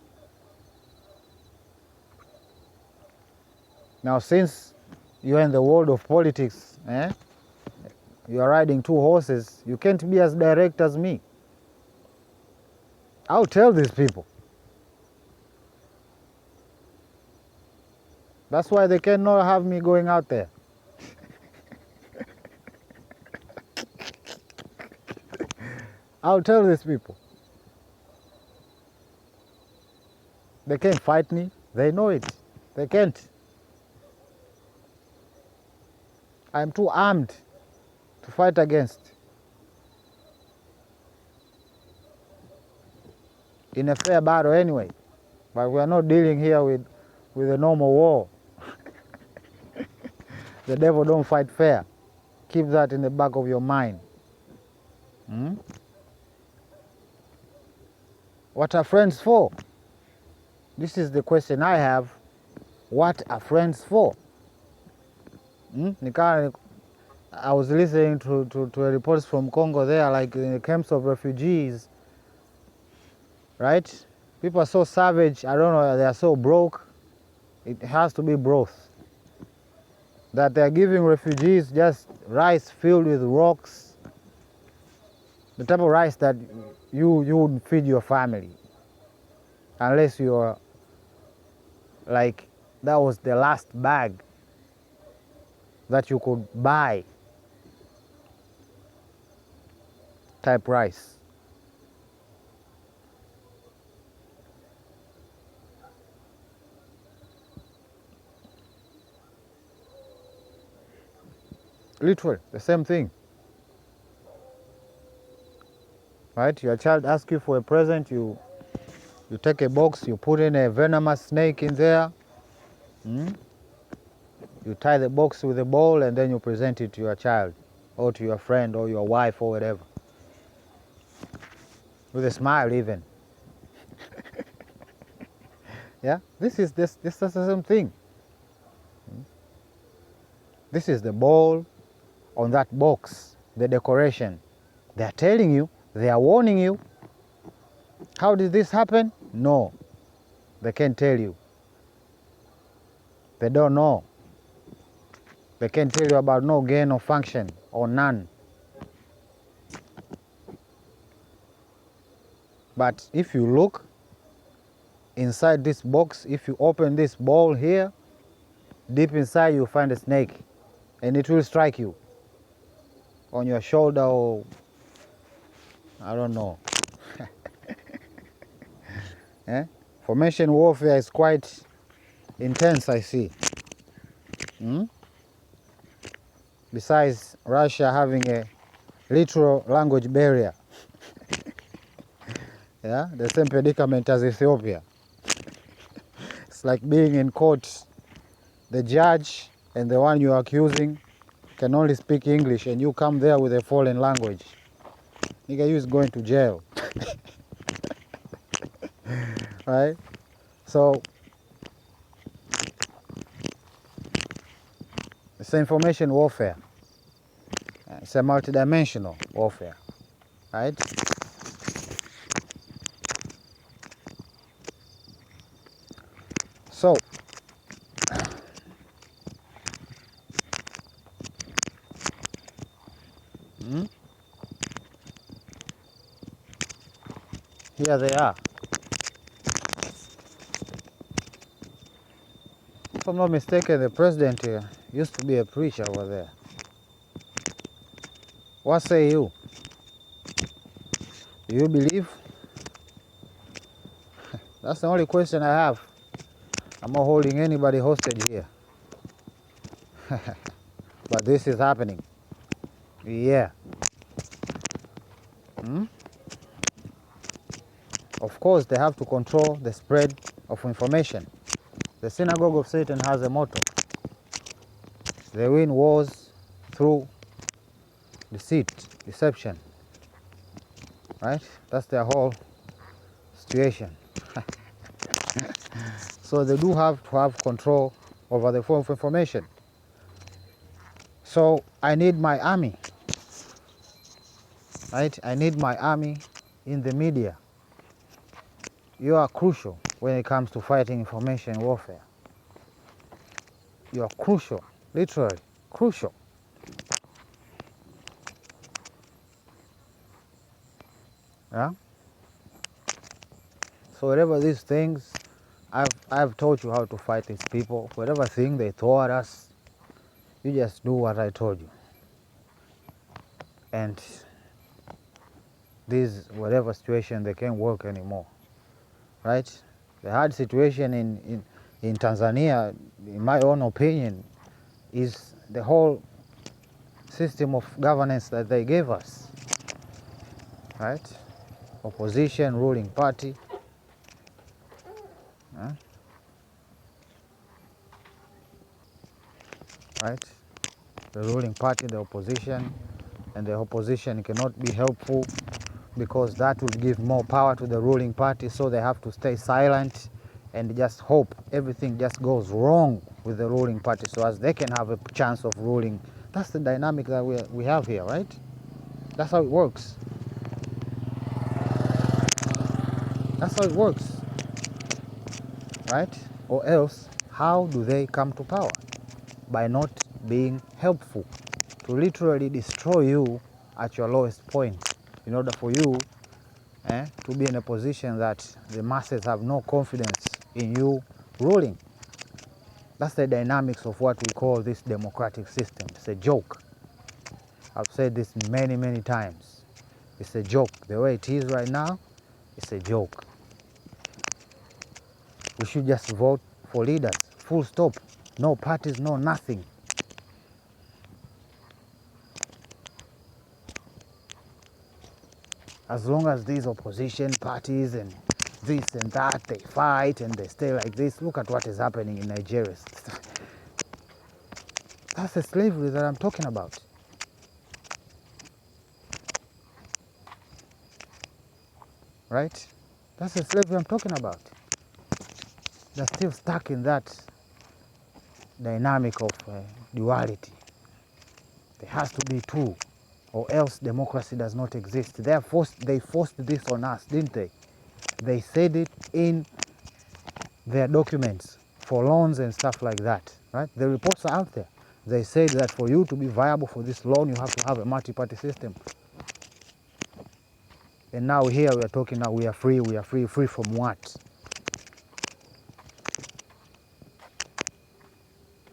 Now since you're in the world of politics, you're riding two horses, you can't be as direct as me. I'll tell these people. That's why they cannot have me going out there. I'll tell these people. They can't fight me. They know it. They can't. I'm too armed to fight against. In a fair battle anyway. But we are not dealing here with a normal war. The devil don't fight fair. Keep that in the back of your mind. What are friends for? This is the question I have. What are friends for? I was listening to a report from Congo there, like in the camps of refugees, right? People are so savage, I don't know, they are so broke. It has to be both. That they are giving refugees just rice filled with rocks, the type of rice that you wouldn't feed your family, unless you're like, that was the last bag that you could buy type rice. Literally, the same thing. Right? Your child asks you for a present, you take a box, you put in a venomous snake in there, you tie the box with a ball, and then you present it to your child, or to your friend, or your wife, or whatever. With a smile even. Yeah? This is the same thing. This is the ball on that box, the decoration. They are telling you, they are warning you. How did this happen? No. They can't tell you. They don't know. They can't tell you about no gain or function, or none. But if you look inside this box, if you open this ball here, deep inside you'll find a snake, and it will strike you on your shoulder, or I don't know. Eh? Information warfare is quite intense, I see. Besides Russia having a literal language barrier, yeah, the same predicament as Ethiopia. It's like being in court. The judge and the one you're accusing can only speak English, and you come there with a foreign language. Nigga, you is going to jail. Right? So, it's information warfare. It's a multidimensional warfare. Right? So, here they are. If I'm not mistaken, the president here used to be a preacher over there. What say you? Do you believe? That's the only question I have. I'm not holding anybody hostage here. But this is happening. Yeah. Of course, they have to control the spread of information. The synagogue of Satan has a motto. They win wars through deceit, deception. Right? That's their whole situation. So they do have to have control over the flow of information. So I need my army. Right? I need my army in the media. You are crucial when it comes to fighting information warfare. You are crucial, literally crucial. Yeah? So whatever these things, I've taught you how to fight these people. Whatever thing they throw at us, you just do what I told you. And this, whatever situation, they can't work anymore. Right? The hard situation in Tanzania, in my own opinion, is the whole system of governance that they gave us. Right? Opposition, ruling party. Right? The ruling party, the opposition, and the opposition cannot be helpful because that will give more power to the ruling party, so they have to stay silent and just hope everything just goes wrong with the ruling party so as they can have a chance of ruling. That's the dynamic that we have here, right? That's how it works. That's how it works, right? Or else, how do they come to power? By not being helpful, to literally destroy you at your lowest point in order for you to be in a position that the masses have no confidence in you ruling. That's the dynamics of what we call this democratic system. It's a joke. I've said this many, many times. It's a joke. The way it is right now, it's a joke. We should just vote for leaders, full stop. No parties, no nothing. As long as these opposition parties and this and that, they fight and they stay like this. Look at what is happening in Nigeria. That's the slavery that I'm talking about. Right? That's the slavery I'm talking about. They're still stuck in that dynamic of duality. There has to be two, or else democracy does not exist. They forced this on us, didn't they? They said it in their documents for loans and stuff like that, right? The reports are out there. They said that for you to be viable for this loan, you have to have a multi-party system. And now here we are talking now we are free from what?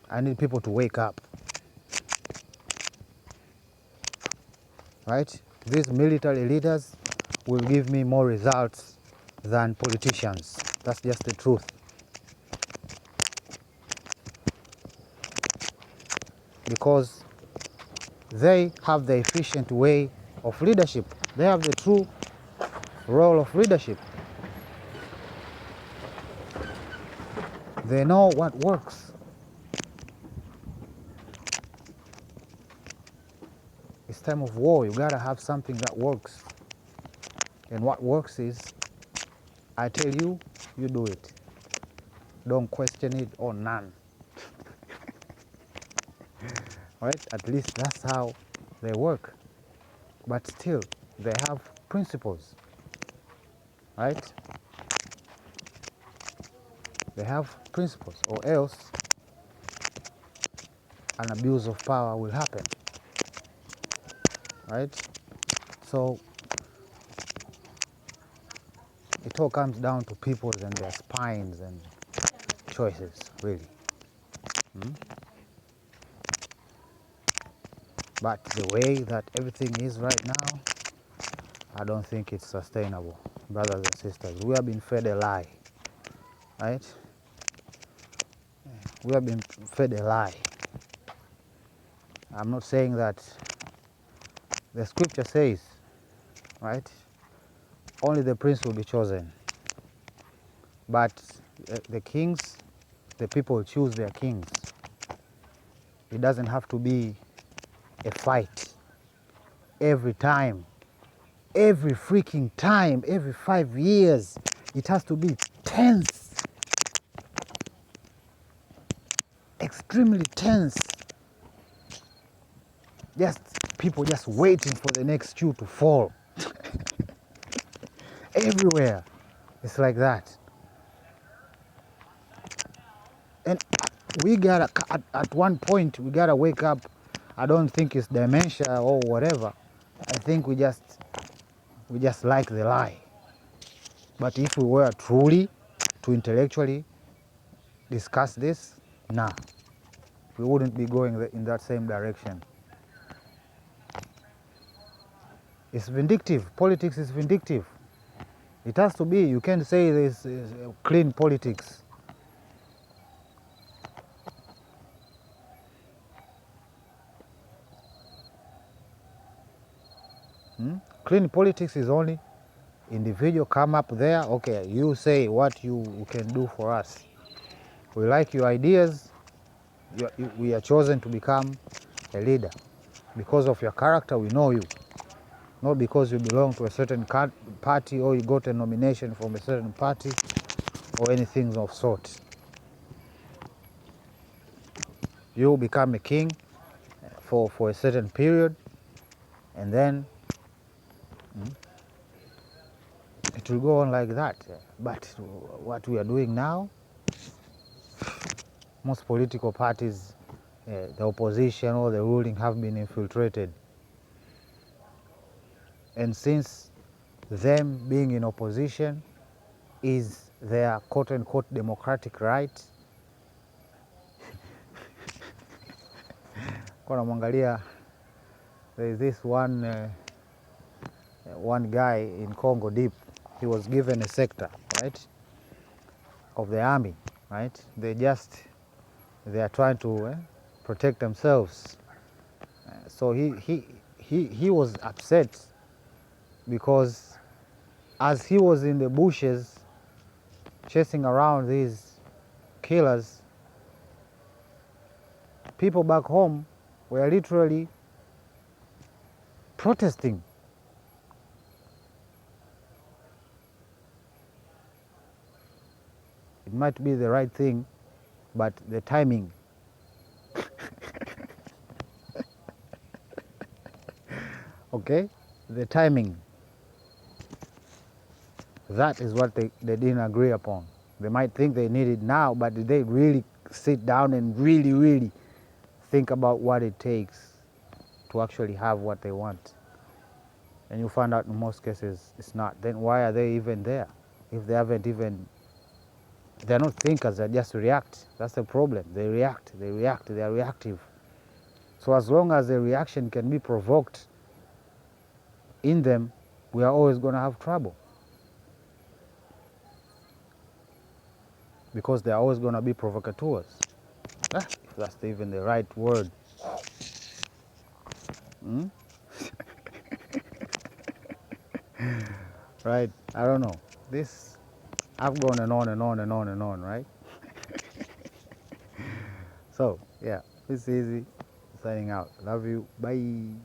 I need people to wake up, right? These military leaders will give me more results than politicians. That's just the truth. Because they have the efficient way of leadership. They have the true role of leadership. They know what works. It's time of war. You gotta have something that works. And what works is, I tell you, you do it. Don't question it or none. Right? At least that's how they work. But still, they have principles. Right? They have principles, or else an abuse of power will happen. Right? So it all comes down to people and their spines and choices, really. But the way that everything is right now, I don't think it's sustainable, brothers and sisters. We have been fed a lie, right? We have been fed a lie. I'm not saying that the scripture says, right? Only the prince will be chosen. But the kings, the people choose their kings. It doesn't have to be a fight every time, every freaking time, every 5 years. It has to be tense, extremely tense. Just people just waiting for the next shoe to fall. Everywhere, it's like that. And we gotta, at one point, we gotta wake up. I don't think it's dementia or whatever. I think we just like the lie. But if we were truly to intellectually discuss this, nah, we wouldn't be going in that same direction. It's vindictive. Politics is vindictive. It has to be. You can't say this is clean politics. Clean politics is only individual come up there, okay, you say what you can do for us. We like your ideas. We are chosen to become a leader. Because of your character, we know you. Not because you belong to a certain party or you got a nomination from a certain party or anything of sort. You become a king for a certain period, and then it will go on like that. But what we are doing now, most political parties, the opposition or the ruling have been infiltrated. And since them being in opposition is their quote-unquote democratic right, kwa namwangalia, there is this one guy in Congo deep. He was given a sector, right, of the army, right? They are trying to protect themselves. So he was upset because as he was in the bushes chasing around these killers, people back home were literally protesting. It might be the right thing, but the timing. Okay? The timing. That is what they didn't agree upon. They might think they need it now, but did they really sit down and really think about what it takes to actually have what they want? And you find out in most cases it's not. Then why are they even there? If they haven't even, they're not thinkers, they just react. That's the problem. They react, they are reactive. So as long as the reaction can be provoked in them, we are always going to have trouble. Because they're always going to be provocateurs. If that's even the right word. Right? I don't know. This, I've gone and on and on and on and on, right? So, yeah, it's easy. Signing out. Love you. Bye.